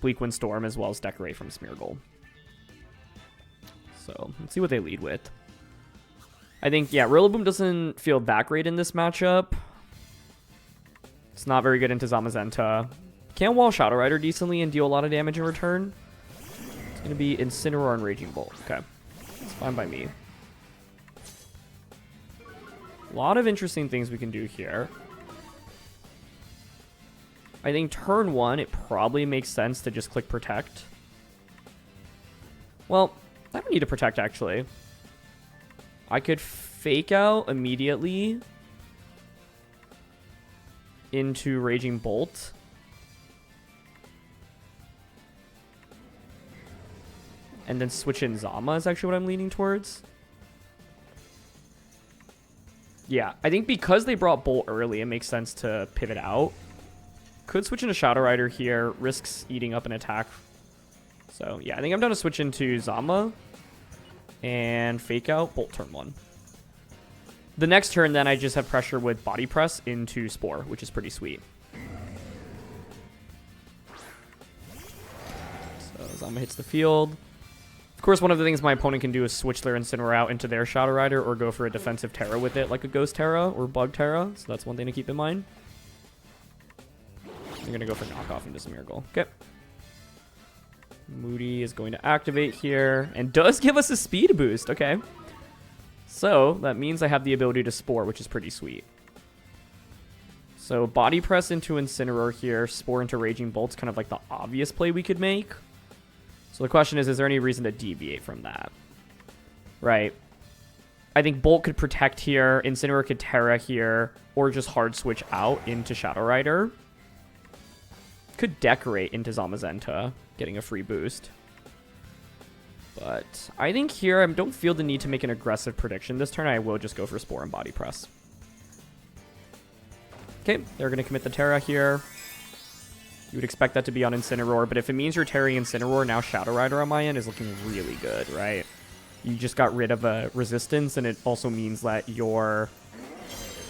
Speaker 2: Bleak Wind Storm as well as Decorate from Smeargle. So let's see what they lead with. I think, yeah, Rillaboom doesn't feel that great in this matchup. It's not very good into Zamazenta. Can wall Shadow Rider decently and deal a lot of damage in return. It's going to be Incineroar and Raging Bolt. Okay. It's fine by me. A lot of interesting things we can do here. I think turn 1, it probably makes sense to just click Protect. Well, I don't need to Protect, actually. I could Fake Out immediately into Raging Bolt. And then switch in Zama is actually what I'm leaning towards. Yeah, I think because they brought Bolt early, it makes sense to pivot out. Could switch into Shadow Rider here. Risks eating up an attack. So, yeah, I think I'm going to switch into Zama. And Fake Out Bolt turn 1. The next turn, then, I just have pressure with Body Press into Spore, which is pretty sweet. So, Zama hits the field. Of course, one of the things my opponent can do is switch their Incineroar out into their Shadow Rider or go for a defensive Terra with it, like a Ghost Terra or Bug Terra. So that's one thing to keep in mind. I'm going to go for Knockoff into Smeargle. Okay. Moody is going to activate here and does give us a speed boost. Okay. So that means I have the ability to Spore, which is pretty sweet. So Body Press into Incineroar here, Spore into Raging Bolt's kind of like the obvious play we could make. So the question is there any reason to deviate from that? Right. I think Bolt could Protect here, Incineroar could Terra here, or just hard switch out into Shadow Rider. Could Decorate into Zamazenta, getting a free boost. But I think here I don't feel the need to make an aggressive prediction this turn. I will just go for Spore and Body Press. Okay, they're going to commit the Terra here. You would expect that to be on Incineroar, but if it means you're Terry Incineroar, now Shadow Rider on my end is looking really good, right? You just got rid of a resistance, and it also means that you're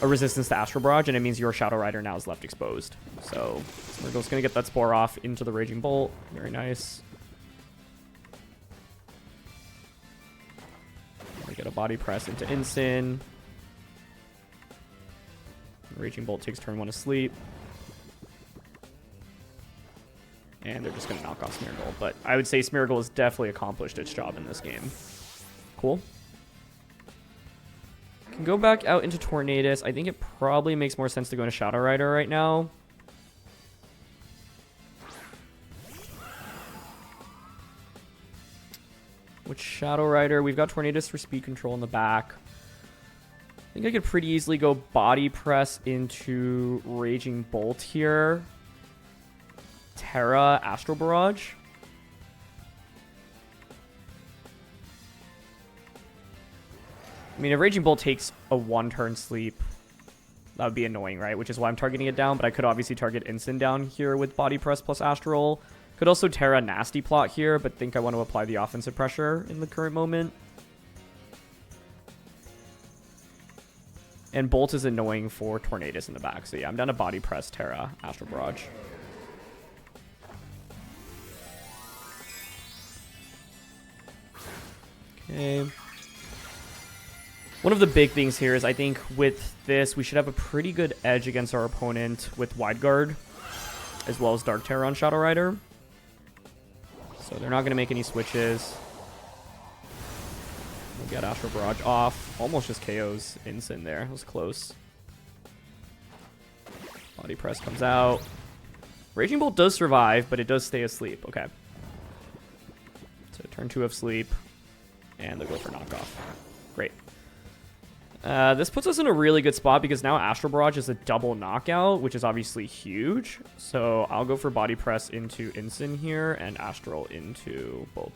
Speaker 2: a resistance to Astral Barrage, and it means your Shadow Rider now is left exposed. So Smeargle's going to get that Spore off into the Raging Bolt. Very nice. We get a Body Press into Incin. Raging Bolt takes turn 1 asleep. And they're just going to knock off Smeargle. But I would say Smeargle has definitely accomplished its job in this game. Cool. Can go back out into Tornadus. I think it probably makes more sense to go into Shadow Rider right now. Which Shadow Rider? We've got Tornadus for speed control in the back. I think I could pretty easily go Body Press into Raging Bolt here. Terra, Astral Barrage. I mean, if Raging Bolt takes a 1-turn sleep, that would be annoying, right? Which is why I'm targeting it down, but I could obviously target Incin down here with Body Press plus Astral. Could also Terra Nasty Plot here, but think I want to apply the offensive pressure in the current moment. And Bolt is annoying for Tornadus in the back. So yeah, I'm down to Body Press, Terra, Astral Barrage. Okay. One of the big things here is I think with this, we should have a pretty good edge against our opponent with Wide Guard, as well as Dark Terror on Shadow Rider. So they're not going to make any switches. We'll get Astral Barrage off. Almost just KOs Incin there. It was close. Body Press comes out. Raging Bolt does survive, but it does stay asleep. Okay. So turn 2 of sleep. And they'll go for knockoff. Great. This puts us in a really good spot because now Astral Barrage is a double knockout, which is obviously huge. So I'll go for Body Press into Incin here and Astral into both.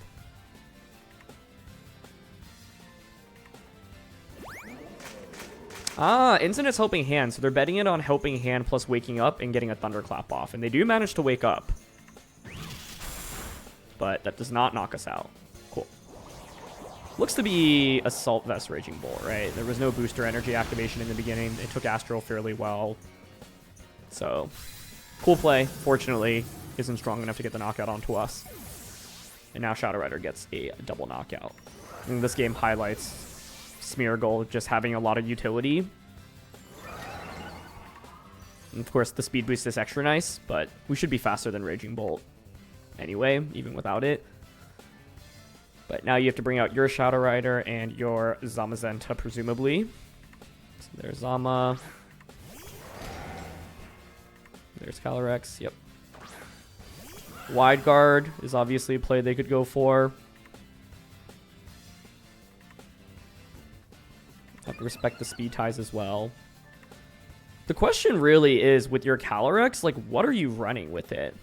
Speaker 2: Ah, Incin is Helping Hand, so they're betting it on Helping Hand plus waking up and getting a Thunderclap off. And they do manage to wake up. But that does not knock us out. Cool. Looks to be Assault Vest Raging Bolt, right? There was no booster energy activation in the beginning. It took Astral fairly well. So, cool play. Fortunately, isn't strong enough to get the knockout onto us. And now Shadow Rider gets a double knockout. And this game highlights Smeargle just having a lot of utility. And of course, the speed boost is extra nice, but we should be faster than Raging Bolt anyway, even without it. But now you have to bring out your Shadow Rider and your Zamazenta, presumably. So there's Zama. There's Calyrex, yep. Wide Guard is obviously a play they could go for. Have to respect the speed ties as well. The question really is, with your Calyrex, like, what are you running with it?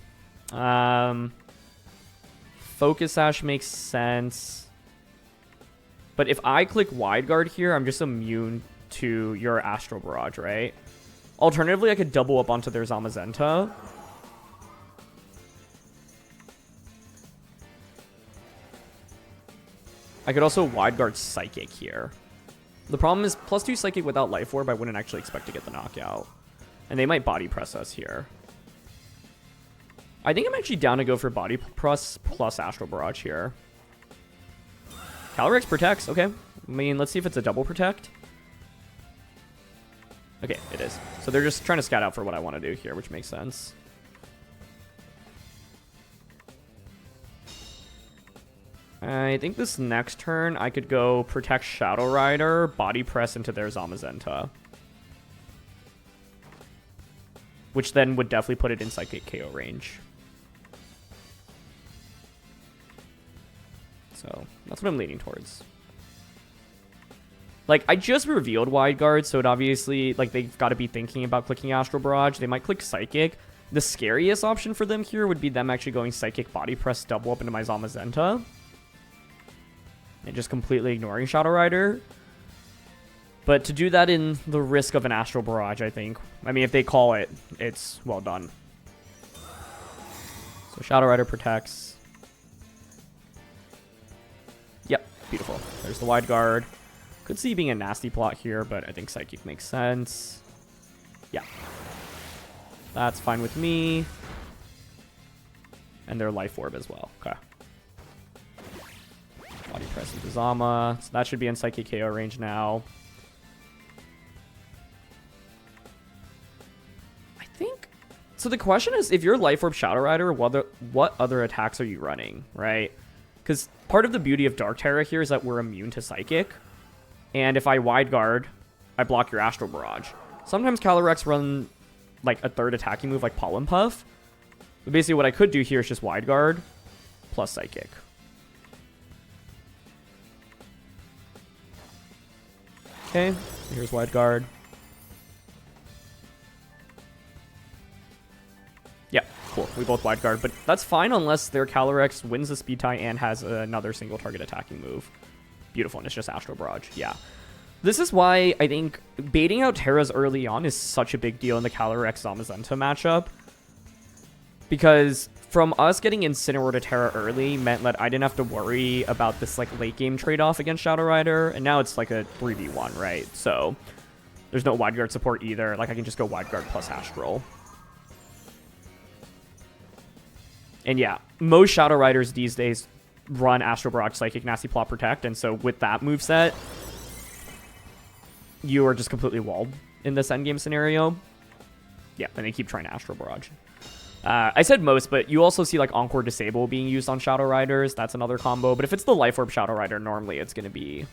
Speaker 2: Focus Sash makes sense. But if I click Wide Guard here, I'm just immune to your Astral Barrage, right? Alternatively, I could double up onto their Zamazenta. I could also Wide Guard Psychic here. The problem is, +2 Psychic without Life Orb, I wouldn't actually expect to get the knockout. And they might Body Press us here. I think I'm actually down to go for Body Press plus Astral Barrage here. Calyrex protects, okay. I mean, let's see if it's a double protect. Okay, it is. So they're just trying to scout out for what I want to do here, which makes sense. I think this next turn, I could go Protect Shadow Rider, Body Press into their Zamazenta. Which then would definitely put it in Psychic KO range. So, that's what I'm leaning towards. Like, I just revealed Wide Guard, so it obviously, like, they've got to be thinking about clicking Astral Barrage. They might click Psychic. The scariest option for them here would be them actually going Psychic Body Press double up into my Zamazenta. And just completely ignoring Shadow Rider. But to do that in the risk of an Astral Barrage, I think. I mean, if they call it, it's well done. So Shadow Rider protects. Yep, beautiful. There's the Wide Guard. Could see being a nasty plot here, but I think Psychic makes sense. Yeah. That's fine with me. And their Life Orb as well. Okay. Body Press into Zama. So that should be in Psychic KO range now. I think... So the question is, if you're Life Orb Shadow Rider, what other attacks are you running, right? Because part of the beauty of Dark Terra here is that we're immune to Psychic. And if I Wide Guard, I block your Astral Barrage. Sometimes Calyrex run like a third attacking move like Pollen Puff. But basically what I could do here is just Wide Guard plus Psychic. Okay, here's Wide Guard. Yeah, cool. We both Wide Guard, but that's fine unless their Calyrex wins the speed tie and has another single target attacking move. Beautiful, and it's just Astral Barrage. Yeah. This is why I think baiting out Terras early on is such a big deal in the Calyrex Zamazenta matchup. Because from us getting Incineroar to Terra early meant that I didn't have to worry about this like late game trade-off against Shadow Rider, and now it's like a 3v1, right? So there's no Wide Guard support either. Like I can just go Wide Guard plus Astral. And yeah, most Shadow Riders these days run Astral Barrage, Psychic, Nasty Plot, Protect, and so with that moveset, you are just completely walled in this endgame scenario. Yeah, and they keep trying to Astral Barrage. I said most, but you also see like Encore Disable being used on Shadow Riders. That's another combo. But if it's the Life Orb Shadow Rider, normally it's going to be,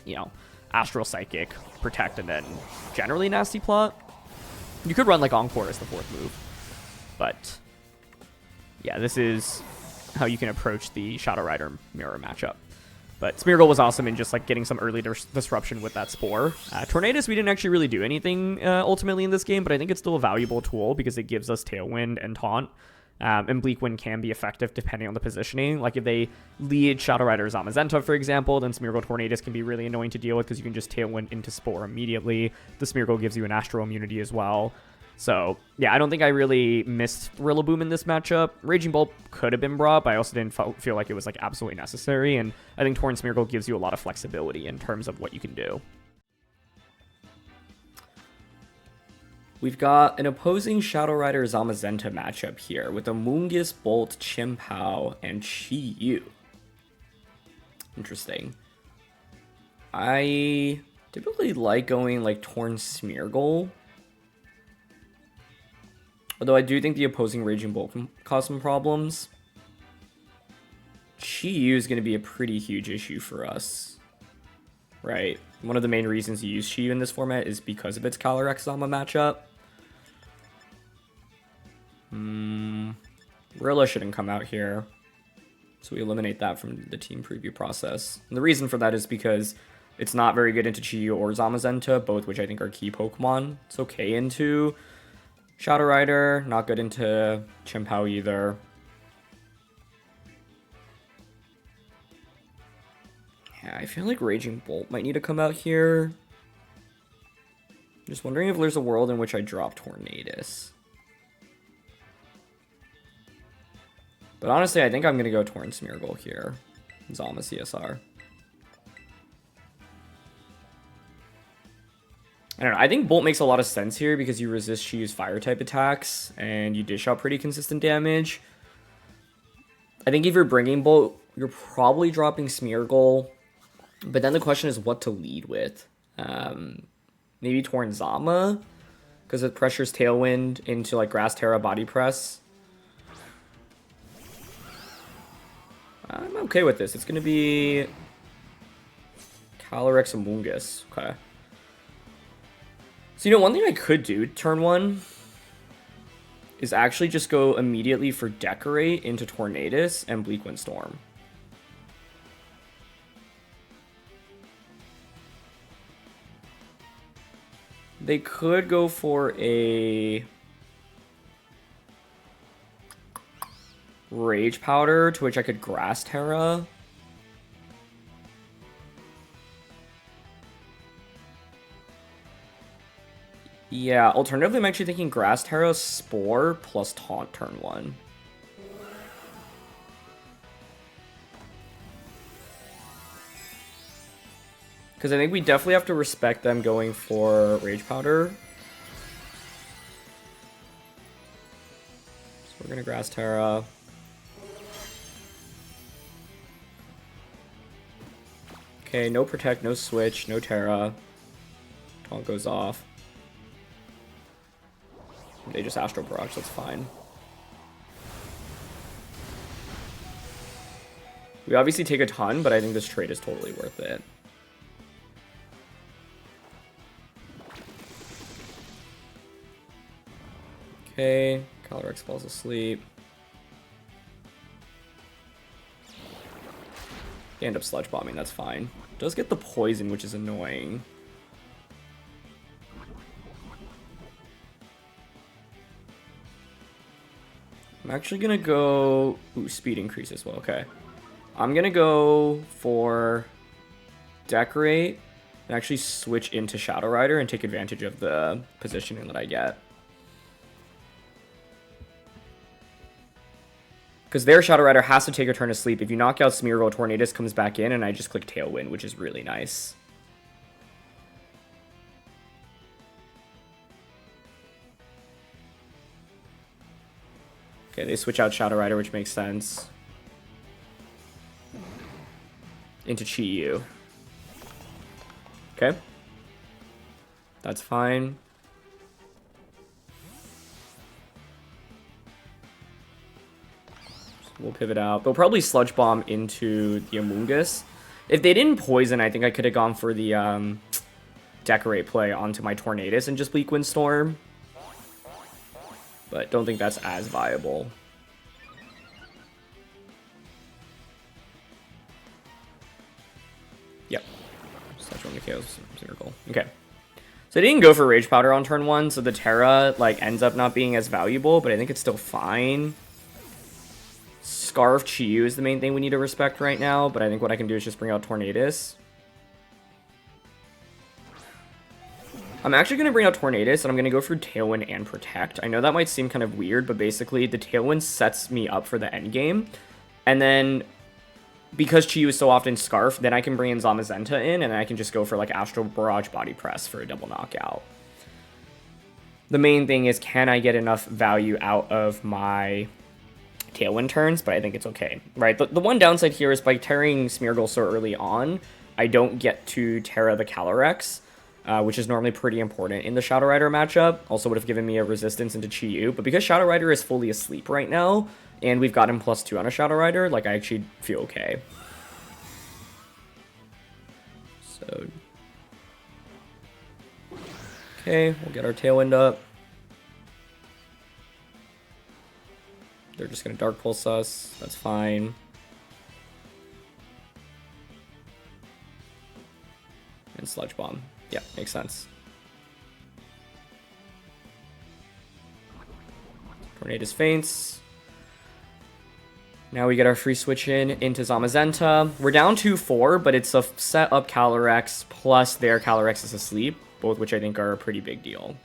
Speaker 2: you know, Astral Psychic, Protect, and then generally Nasty Plot. You could run like Encore as the fourth move. But yeah, this is how you can approach the Shadow Rider mirror matchup. But Smeargle was awesome in just like getting some early disruption with that Spore. Tornadus, we didn't actually really do anything ultimately in this game, but I think it's still a valuable tool because it gives us Tailwind and Taunt. And Bleak Wind can be effective depending on the positioning. Like if they lead Shadow Rider Zamazenta, for example, then Smeargle Tornadus can be really annoying to deal with because you can just Tailwind into Spore immediately. The Smeargle gives you an Astral immunity as well. So, yeah, I don't think I really missed Rillaboom in this matchup. Raging Bolt could have been brought, but I also didn't feel like it was like absolutely necessary. And I think Torn Smeargle gives you a lot of flexibility in terms of what you can do. We've got an opposing Shadow Rider Zamazenta matchup here with Amoonguss, Bolt, Chien-Pao, and Chi-Yu.
Speaker 1: Interesting. I typically like going like Torn Smeargle. Although I do think the opposing Raging Bolt can cause some problems. Chi-Yu is going to be a pretty huge issue for us. Right? One of the main reasons you use Chi-Yu in this format is because of its Calyrex Zama matchup. Rilla shouldn't come out here. So we eliminate that from the team preview process. And the reason for that is because it's not very good into Chi-Yu or Zamazenta, both which I think are key Pokemon. It's okay into Shadow Rider, not good into Chien-Pao either. Yeah, I feel like Raging Bolt might need to come out here. Just wondering if there's a world in which I drop Tornadus. But honestly, I think I'm going to go Torn Smeargle here. Zama CSR. I don't know. I think Bolt makes a lot of sense here because you resist Chi-Yu's fire-type attacks, and you dish out pretty consistent damage. I think if you're bringing Bolt, you're probably dropping Smeargle. But then the question is what to lead with. Maybe Torn Zama, because it pressures Tailwind into like Grass Terra Body Press. I'm okay with this. It's going to be Calyrex Amoonguss. Okay. So, you know, one thing I could do turn one is actually just go immediately for Decorate into Tornadus and Bleakwind Storm. They could go for a Rage Powder, to which I could Grass Terra. Yeah, alternatively, I'm actually thinking Grass Terra, Spore, plus Taunt turn one. Because I think we definitely have to respect them going for Rage Powder. So we're going to Grass Terra. Okay, no Protect, no Switch, no Terra. Taunt goes off. They just Astral Barrage, that's fine. We obviously take a ton, but I think this trade is totally worth it. Okay, Calyrex falls asleep. They end up Sludge Bombing, that's fine. Does get the poison, which is annoying. I'm actually gonna go... Ooh, speed increase as well, okay. I'm gonna go for Decorate and actually switch into Shadow Rider and take advantage of the positioning that I get. Because their Shadow Rider has to take a turn of sleep. If you knock out Smeargle, Tornadus comes back in, and I just click Tailwind, which is really nice. Okay, they switch out Shadow Rider, which makes sense. Into Chi-Yu. Okay. That's fine. We'll pivot out. They'll probably Sludge Bomb into the Amoonguss. If they didn't poison, I think I could have gone for the Decorate play onto my Tornadus and just Bleakwind Storm. But don't think that's as viable. Yep. Sludge Bomb to Chaos Circle. Okay. So I didn't go for Rage Powder on turn one, so the Terra like ends up not being as valuable, but I think it's still fine. Scarf Chi-Yu is the main thing we need to respect right now, but I think what I can do is just bring out Tornadus. I'm actually going to bring out Tornadus, and I'm going to go for Tailwind and Protect. I know that might seem kind of weird, but basically the Tailwind sets me up for the end game. And then, because Chi-Yu is so often Scarf, then I can bring in Zamazenta in, and I can just go for like Astral Barrage Body Press for a double knockout. The main thing is, can I get enough value out of my
Speaker 2: Tailwind turns, but I think it's okay, right? The one downside here is by tearing Smeargle so early on, I don't get to Terra the Calyrex, which is normally pretty important in the Shadow Rider matchup. Also would have given me a resistance into Chi-Yu, but because Shadow Rider is fully asleep right now, and we've got him +2 on a Shadow Rider, like, I actually feel okay. So, okay, we'll get our Tailwind up. They're just going to Dark Pulse us. That's fine. And Sludge Bomb. Yeah, makes sense. Tornadus faints. Now we get our free switch into Zamazenta. We're down 2-4, but it's a set up Calyrex plus their Calyrex is asleep, both which I think are a pretty big deal.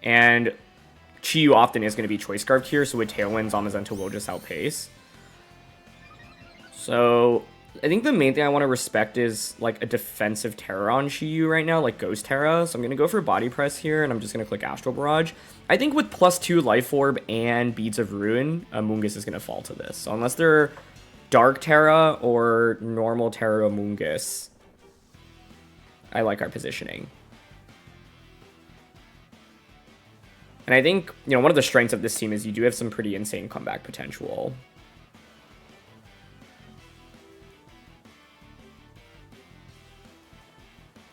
Speaker 2: And Chi-Yu often is going to be Choice Scarfed here, so with Tailwind, Zamazenta will just outpace. So I think the main thing I want to respect is like a defensive Terra on Chi-Yu right now, like Ghost Terra. So I'm going to go for Body Press here, and I'm just going to click Astral Barrage. I think with +2 Life Orb and Beads of Ruin, Amoonguss is going to fall to this. So unless they're Dark Terra or normal Terra Amoonguss, I like our positioning. And I think, you know, one of the strengths of this team is you do have some pretty insane comeback potential.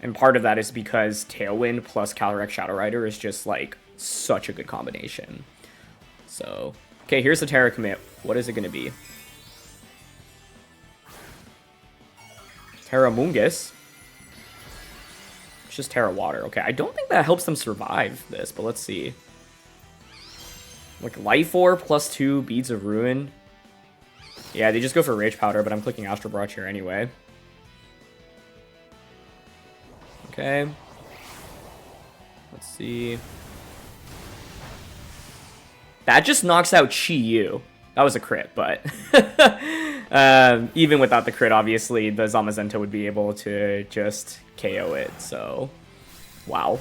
Speaker 2: And part of that is because Tailwind plus Calyrex Shadow Rider is just, like, such a good combination. So, okay, here's the Terra commit. What is it going to be? Terra Amoonguss. It's just Terra Water. Okay, I don't think that helps them survive this, but let's see. Like, Life Orb +2 Beads of Ruin. Yeah, they just go for Rage Powder, but I'm clicking Astral Barrage here anyway. Okay. Let's see. That just knocks out Chi-Yu. That was a crit, but even without the crit, obviously, the Zamazenta would be able to just KO it, so wow.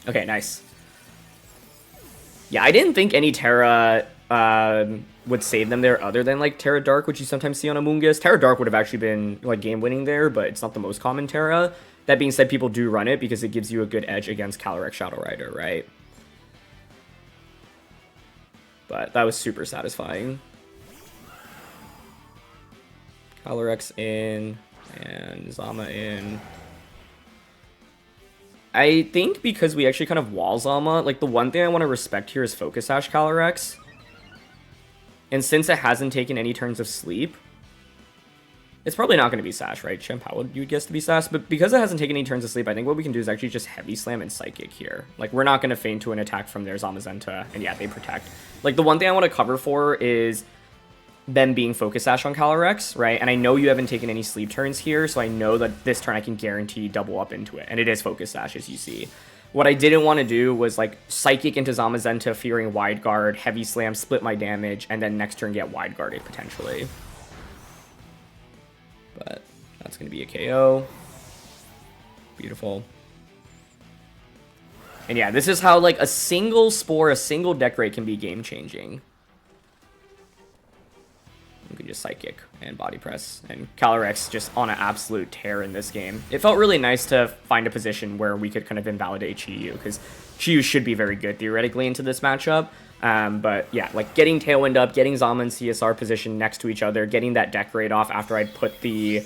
Speaker 2: Okay, nice. Yeah, I didn't think any Terra would save them there other than, like, Terra Dark, which you sometimes see on Amoonguss. Terra Dark would have actually been, like, game-winning there, but it's not the most common Terra. That being said, people do run it because it gives you a good edge against Calyrex Shadow Rider, right? But that was super satisfying. Calyrex in, and Zama in. I think because we actually kind of wall Zama, like, the one thing I want to respect here is Focus Sash Calyrex. And since it hasn't taken any turns of sleep, it's probably not going to be Sash, right? Chien-Pao, you would guess to be Sash, but because it hasn't taken any turns of sleep, I think what we can do is actually just Heavy Slam and Psychic here. Like, we're not going to feign to an attack from their Zamazenta, and yeah, they protect. Like, the one thing I want to cover for is them being Focus Sash on Calyrex, right? And I know you haven't taken any sleep turns here, so I know that this turn I can guarantee double up into it, and it is Focus Sash, as you see. What I didn't want to do was, like, Psychic into Zamazenta, fearing Wide Guard, Heavy Slam, split my damage, and then next turn get Wide Guarded, potentially. But that's going to be a KO. Beautiful. And yeah, this is how, like, a single Spore, a single Decorate can be game-changing. You can just Psychic and Body Press. And Calyrex just on an absolute tear in this game. It felt really nice to find a position where we could kind of invalidate Chi-Yu, because Chi-Yu should be very good theoretically into this matchup. But yeah, like, getting Tailwind up, getting Zama and CSR positioned next to each other, getting that Decorate off after I'd put the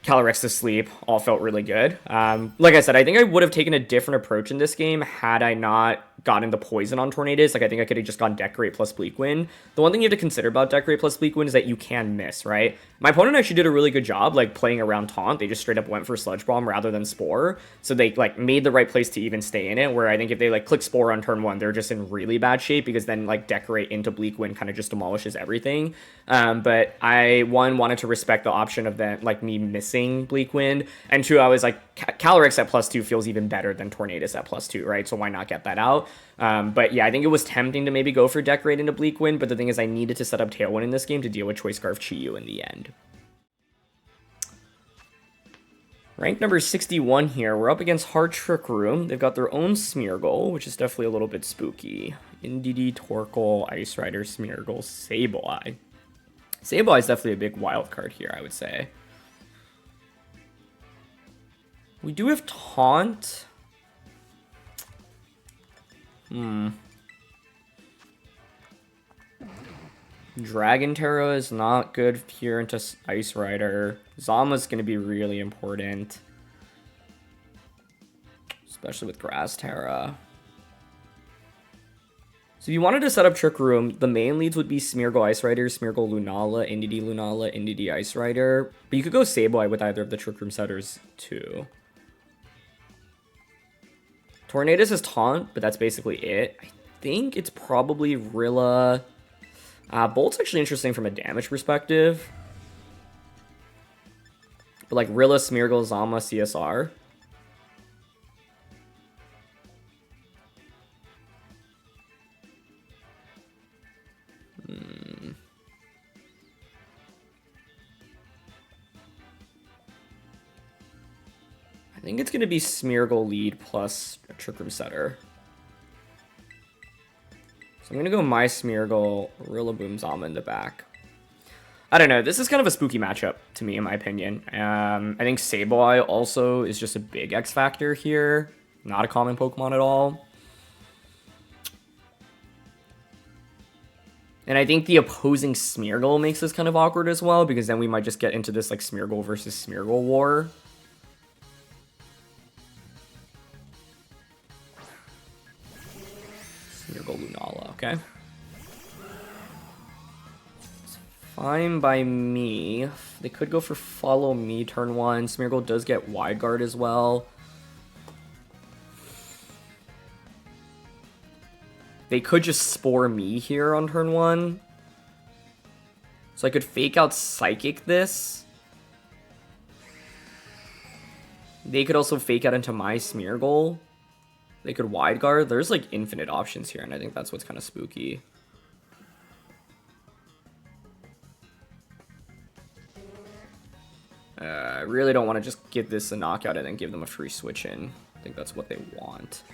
Speaker 2: Calyrex to sleep, all felt really good. Like I said, I think I would have taken a different approach in this game had I not gotten the poison on Tornadus. Like, I think I could have just gone Decorate plus Bleak Wind. The one thing you have to consider about Decorate plus Bleak Wind is that you can miss, right? My opponent actually did a really good job, like, playing around Taunt. They just straight up went for Sludge Bomb rather than Spore. So they, like, made the right place to even stay in it, where I think if they, like, click Spore on turn 1, they're just in really bad shape, because then, like, Decorate into Bleak Wind kind of just demolishes everything. But I, one, wanted to respect the option of that, like, me missing Bleak Wind, and two, I was like, Calyrex at +2 feels even better than Tornadus at +2, right? So why not get that out? But yeah, I think it was tempting to maybe go for Decorate into Bleak Wind, but the thing is I needed to set up Tailwind in this game to deal with Choice Scarf Chi-Yu in the end. Rank number 61 here. We're up against Hard Trick Room. They've got their own Smeargle, which is definitely a little bit spooky. Indeedee, Torkoal, Ice Rider, Smeargle, Sableye. Sableye is definitely a big wild card here, I would say. We do have Taunt. Dragon Terra is not good here into Ice Rider. Zama's going to be really important. Especially with Grass Terra. So if you wanted to set up Trick Room, the main leads would be Smeargle Ice Rider, Smeargle Lunala, Indeedee Ice Rider. But you could go Sableye with either of the Trick Room setters too. Tornadus is Taunt, but that's basically it. I think it's probably Rilla. Bolt's actually interesting from a damage perspective. But like Rilla, Smeargle, Zama, CSR. I think it's going to be Smeargle lead plus a Trick Room setter. So I'm going to go my Smeargle, Rillaboom, Zama in the back. I don't know. This is kind of a spooky matchup to me, in my opinion. I think Sableye also is just a big X factor here. Not a common Pokemon at all. And I think the opposing Smeargle makes this kind of awkward as well, because then we might just get into this like Smeargle versus Smeargle war. Smeargle Lunala, okay. It's fine by me. They could go for Follow Me turn 1. Smeargle does get Wide Guard as well. They could just Spore me here on turn 1. So I could Fake Out Psychic this. They could also Fake Out into my Smeargle. They could Wide Guard. There's like infinite options here, and I think that's what's kind of spooky. I really don't want to just give this a knockout and then give them a free switch in. I think that's what they want.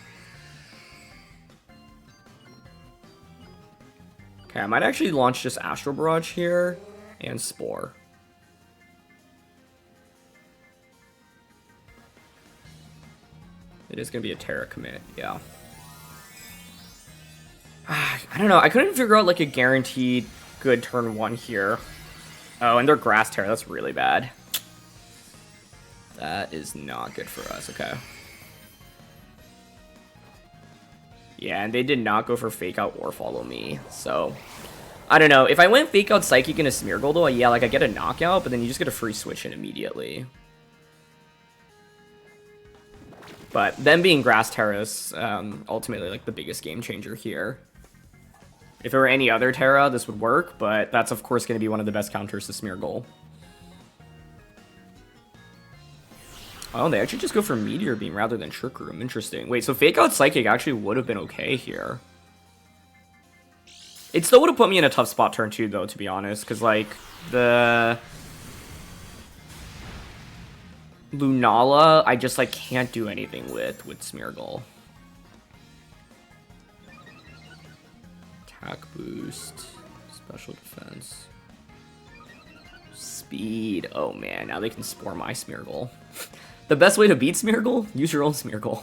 Speaker 2: Okay, I might actually launch just Astral Barrage here and Spore. It is going to be a Terra commit, yeah. I don't know, I couldn't figure out like a guaranteed good turn 1 here. Oh, and they're Grass Terra, that's really bad. That is not good for us, okay. Yeah, and they did not go for Fake Out or Follow Me, so... I don't know, if I went Fake Out Psychic into Smeargle though, yeah, like I get a knockout, but then you just get a free switch in immediately. But them being Grass Terra is ultimately like the biggest game changer here. If it were any other Terra, this would work, but that's of course going to be one of the best counters to Smeargle. Oh, they actually just go for Meteor Beam rather than Trick Room. Interesting. Wait, so Fake Out Psychic actually would have been okay here. It still would have put me in a tough spot turn 2, though, to be honest. Because, like, the Lunala, I just, like, can't do anything with Smeargle. Attack boost. Special defense. Speed. Oh, man. Now they can Spore my Smeargle. The best way to beat Smeargle? Use your own Smeargle.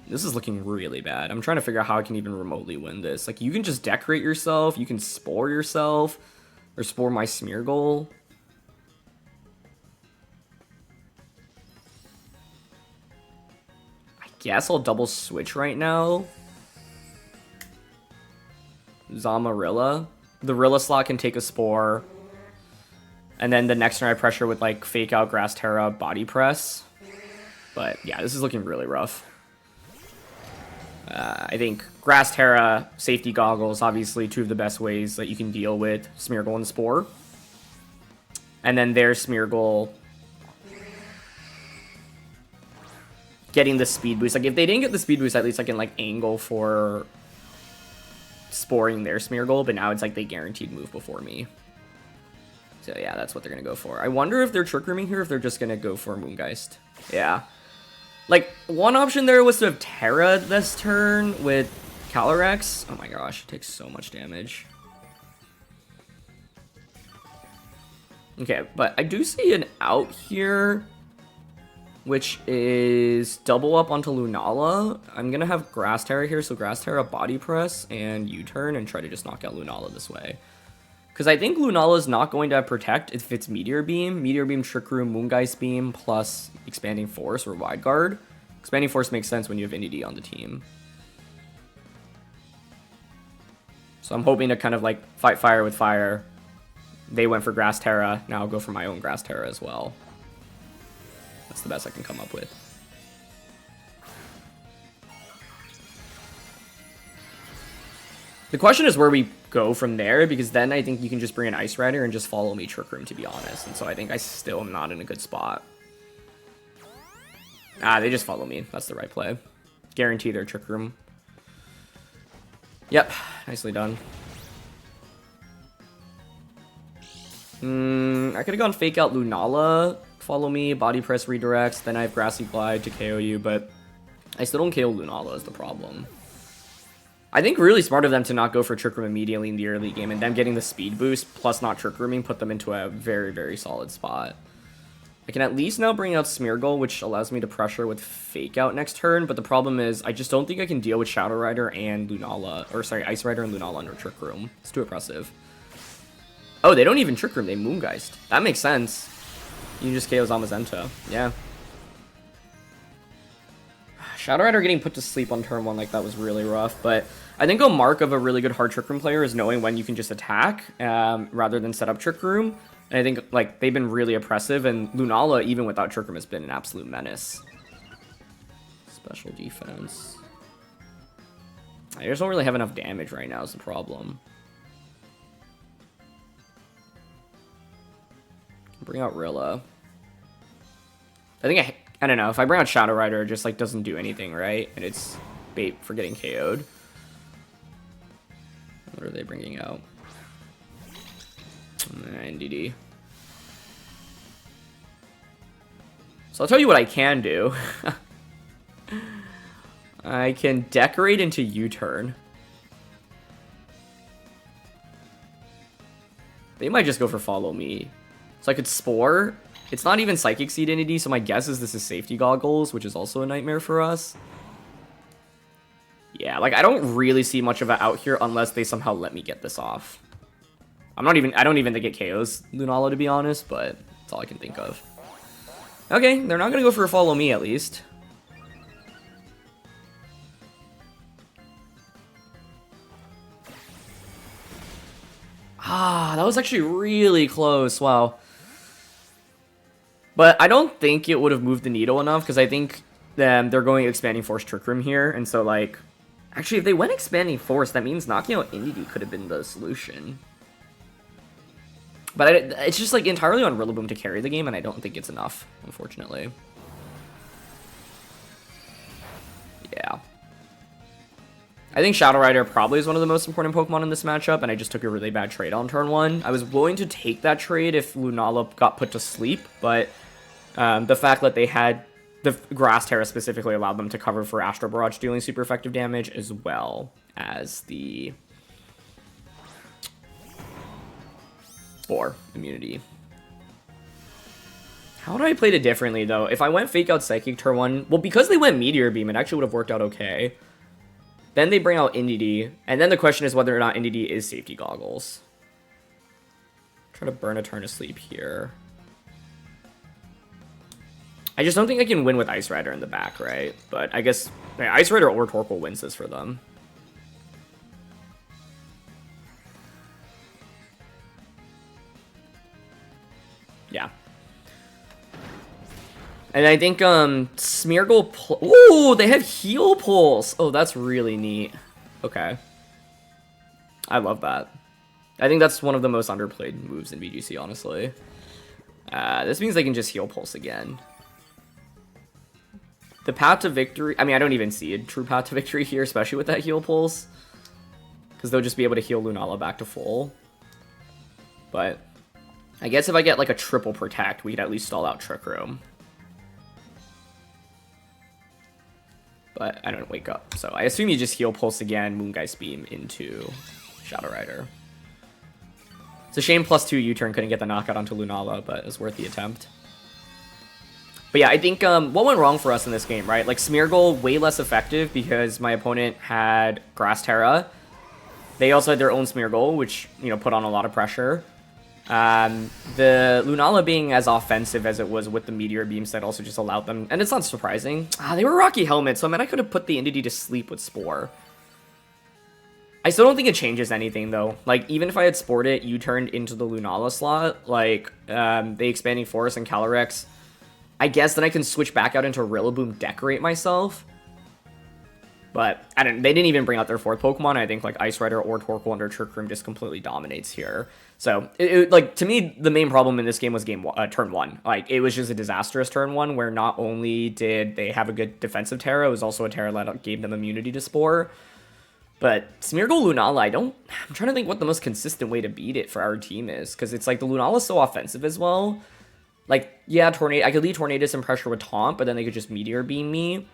Speaker 2: This is looking really bad. I'm trying to figure out how I can even remotely win this. Like, you can just decorate yourself, you can Spore yourself, or Spore my Smeargle. I guess I'll double switch right now. Zamarilla. The Rilla slot can take a Spore. And then the next turn I pressure with like Fake Out, Grass Terra, Body Press. But yeah, this is looking really rough. I think Grass Terra, Safety Goggles, obviously two of the best ways that you can deal with Smeargle and Spore. And then there's Smeargle getting the speed boost. Like if they didn't get the speed boost, at least I can like angle for Sporing their Smeargle, but now it's like they guaranteed move before me.
Speaker 1: So yeah, that's what they're gonna go for. I wonder if they're Trick Rooming here, if they're just gonna go for Moongeist. Yeah. Like, one option there was to have Terra this turn with Calyrex. Oh my gosh, it takes so much damage. Okay, but I do see an out here, which is double up onto Lunala. I'm gonna have Grass Terra here, so Grass Terra, Body Press, and U-turn, and try to just knock out Lunala this way. Because I think Lunala is not going to have Protect if it's Meteor Beam, Trick Room, Moongeist Beam, plus Expanding Force or Wide Guard. Expanding Force makes sense when you have Inity on the team. So I'm hoping to kind of like fight fire with fire. They went for Grass Terra, now I'll go for my own Grass Terra as well. That's the best I can come up with. The question is where we go from there, because then I think you can just bring an Ice Rider and just follow me Trick Room, to be honest. And so I think I still am not in a good spot. Ah, they just follow me. That's the right play. Guarantee their Trick Room. Yep, nicely done. I could have gone Fake Out Lunala, follow me, Body Press redirects, then I have Grassy Glide to KO you, but I still don't KO Lunala is the problem. I think really smart of them to not go for Trick Room immediately in the early game, and them getting the speed boost plus not Trick Rooming put them into a very, very solid spot. I can at least now bring out Smeargle, which allows me to pressure with Fake Out next turn, but the problem is I just don't think I can deal with Shadow Rider and Lunala, or sorry, Ice Rider and Lunala under Trick Room. It's too oppressive. Oh, they don't even Trick Room, they Moongeist. That makes sense. You can just KO Zamazenta. Yeah. Shadow Rider getting put to sleep on turn 1 like that was really rough, but I think a mark of a really good hard Trick Room player is knowing when you can just attack rather than set up Trick Room. And I think like they've been really oppressive, and Lunala, even without Trick Room, has been an absolute menace. Special defense. I just don't really have enough damage right now is the problem. Bring out Rilla. I think I don't know, if I bring out Shadow Rider, it just like doesn't do anything, right? And it's bait for getting KO'd. What are they bringing out? NDD. So I'll tell you what I can do. I can Decorate into U-turn. They might just go for Follow Me. So I could Spore. It's not even Psychic Seed Entity, so my guess is this is Safety Goggles, which is also a nightmare for us. Yeah, like I don't really see much of it out here unless they somehow let me get this off. I don't even think it KOs Lunala, to be honest, but that's all I can think of. Okay, they're not gonna go for a Follow Me at least. Ah, that was actually really close. Wow. But I don't think it would have moved the needle enough, because I think they're going Expanding Force Trick Room here, and so like, actually if they went Expanding Force, that means knocking out Indeedee could have been the solution. But it's just like entirely on Rillaboom to carry the game, and I don't think it's enough, unfortunately. Yeah. I think Shadow Rider probably is one of the most important Pokemon in this matchup, and I just took a really bad trade on turn 1. I was willing to take that trade if Lunala got put to sleep, but the fact that they had the Grass Terra specifically allowed them to cover for Astro Barrage dealing super effective damage, as well as the Spore immunity. How would I have played it differently, though? If I went Fake Out Psychic turn 1, well, because they went Meteor Beam, it actually would have worked out okay. Then they bring out Indeedee, and then the question is whether or not Indeedee is Safety Goggles. Try to burn a turn of sleep here. I just don't think I can win with Ice Rider in the back, right? But I guess Ice Rider or Torkoal wins this for them. Yeah. And I think Smeargle. Ooh, they have Heal Pulse. Oh, that's really neat. Okay. I love that. I think that's one of the most underplayed moves in VGC, honestly. This means they can just Heal Pulse again. The path to victory. I mean, I don't even see a true path to victory here, especially with that Heal Pulse, because they'll just be able to heal Lunala back to full. But
Speaker 2: I guess if I get like a triple protect, we could at least stall out Trick Room. But I don't wake up. So I assume you just heal Pulse again, Moongeist Beam into Shadow Rider. It's a shame +2 U-turn couldn't get the knockout onto Lunala, but it was worth the attempt. But yeah, I think what went wrong for us in this game, right? Like Smeargle, way less effective because my opponent had Grass Terra. They also had their own Smeargle, which, you know, put on a lot of pressure. The Lunala being as offensive as it was with the Meteor Beam set also just allowed them, and it's not surprising. They were Rocky Helmet, so I mean I could have put the Entity to sleep with Spore. I still don't think it changes anything though. Like even if I had Spored it, U-turned into the Lunala slot, like the Expanding Forest and Calyrex, I guess then I can switch back out into Rillaboom, decorate myself. But they didn't even bring out their 4th Pokemon. I think like Ice Rider or Torkoal under Trick Room just completely dominates here. So like to me, the main problem in this game was turn 1. Like it was just a disastrous turn 1 where not only did they have a good defensive Terra, it was also a Terra that gave them immunity to Spore. But Smeargle Lunala, I'm trying to think what the most consistent way to beat it for our team is, because it's like the Lunala's so offensive as well. Like yeah, I could lead Tornadus and pressure with Taunt, but then they could just Meteor Beam me.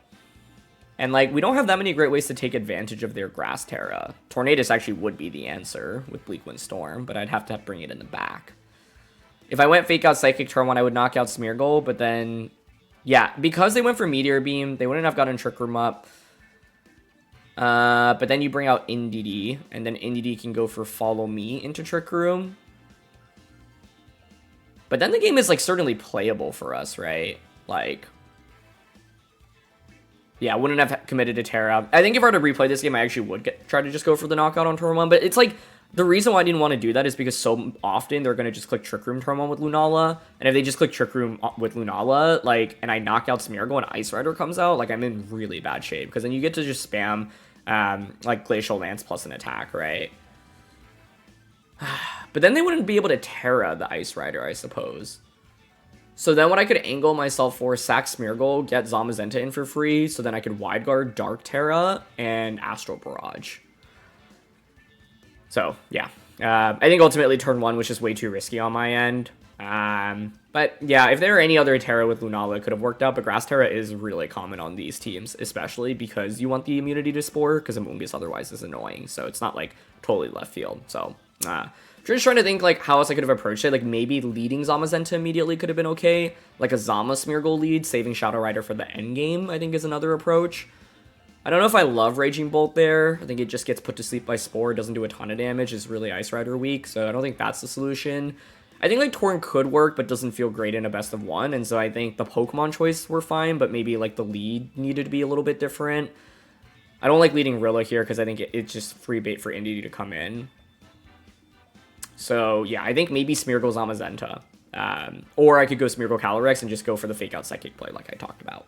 Speaker 2: And, like, we don't have that many great ways to take advantage of their Grass Terra. Tornadus actually would be the answer with Bleak Wind Storm, but I'd have to bring it in the back. If I went Fake Out Psychic turn 1, I would knock out Smeargle, but then... Yeah, because they went for Meteor Beam, they wouldn't have gotten Trick Room up. But then you bring out Indeedee, and then Indeedee can go for Follow Me into Trick Room. But then the game is, like, certainly playable for us, right? Like... Yeah, I wouldn't have committed to Terra. I think if I were to replay this game, I actually would try to just go for the knockout on turn 1. But it's like, the reason why I didn't want to do that is because so often they're going to just click Trick Room turn 1 with Lunala. And if they just click Trick Room with Lunala, like, and I knock out Smeargle and Ice Rider comes out, like, I'm in really bad shape. Because then you get to just spam, like, Glacial Lance plus an attack, right? But then they wouldn't be able to Terra the Ice Rider, I suppose. So then what I could angle myself for, sack Smeargle, get Zamazenta in for free, so then I could Wide Guard, Dark Terra, and Astral Barrage. So, yeah. I think ultimately turn 1 was just way too risky on my end. But yeah, if there were any other Terra with Lunala, it could have worked out, but Grass Terra is really common on these teams, especially because you want the immunity to Spore, because Amoonguss otherwise is annoying, so it's not, like, totally left field. So, just trying to think, like, how else I could have approached it. Like, maybe leading Zamazenta immediately could have been okay. Like, a Zama Smeargle lead, saving Shadow Rider for the endgame, I think is another approach. I don't know if I love Raging Bolt there. I think it just gets put to sleep by Spore, doesn't do a ton of damage, is really Ice Rider weak, so I don't think that's the solution. I think, like, Torn could work, but doesn't feel great in a best of 1, and so I think the Pokemon choice were fine, but maybe, like, the lead needed to be a little bit different. I don't like leading Rilla here, because I think it's just free bait for Indeedee to come in. So, yeah, I think maybe Smeargle Zamazenta. Or I could go Smeargle Calyrex and just go for the Fake Out Psychic play like I talked about.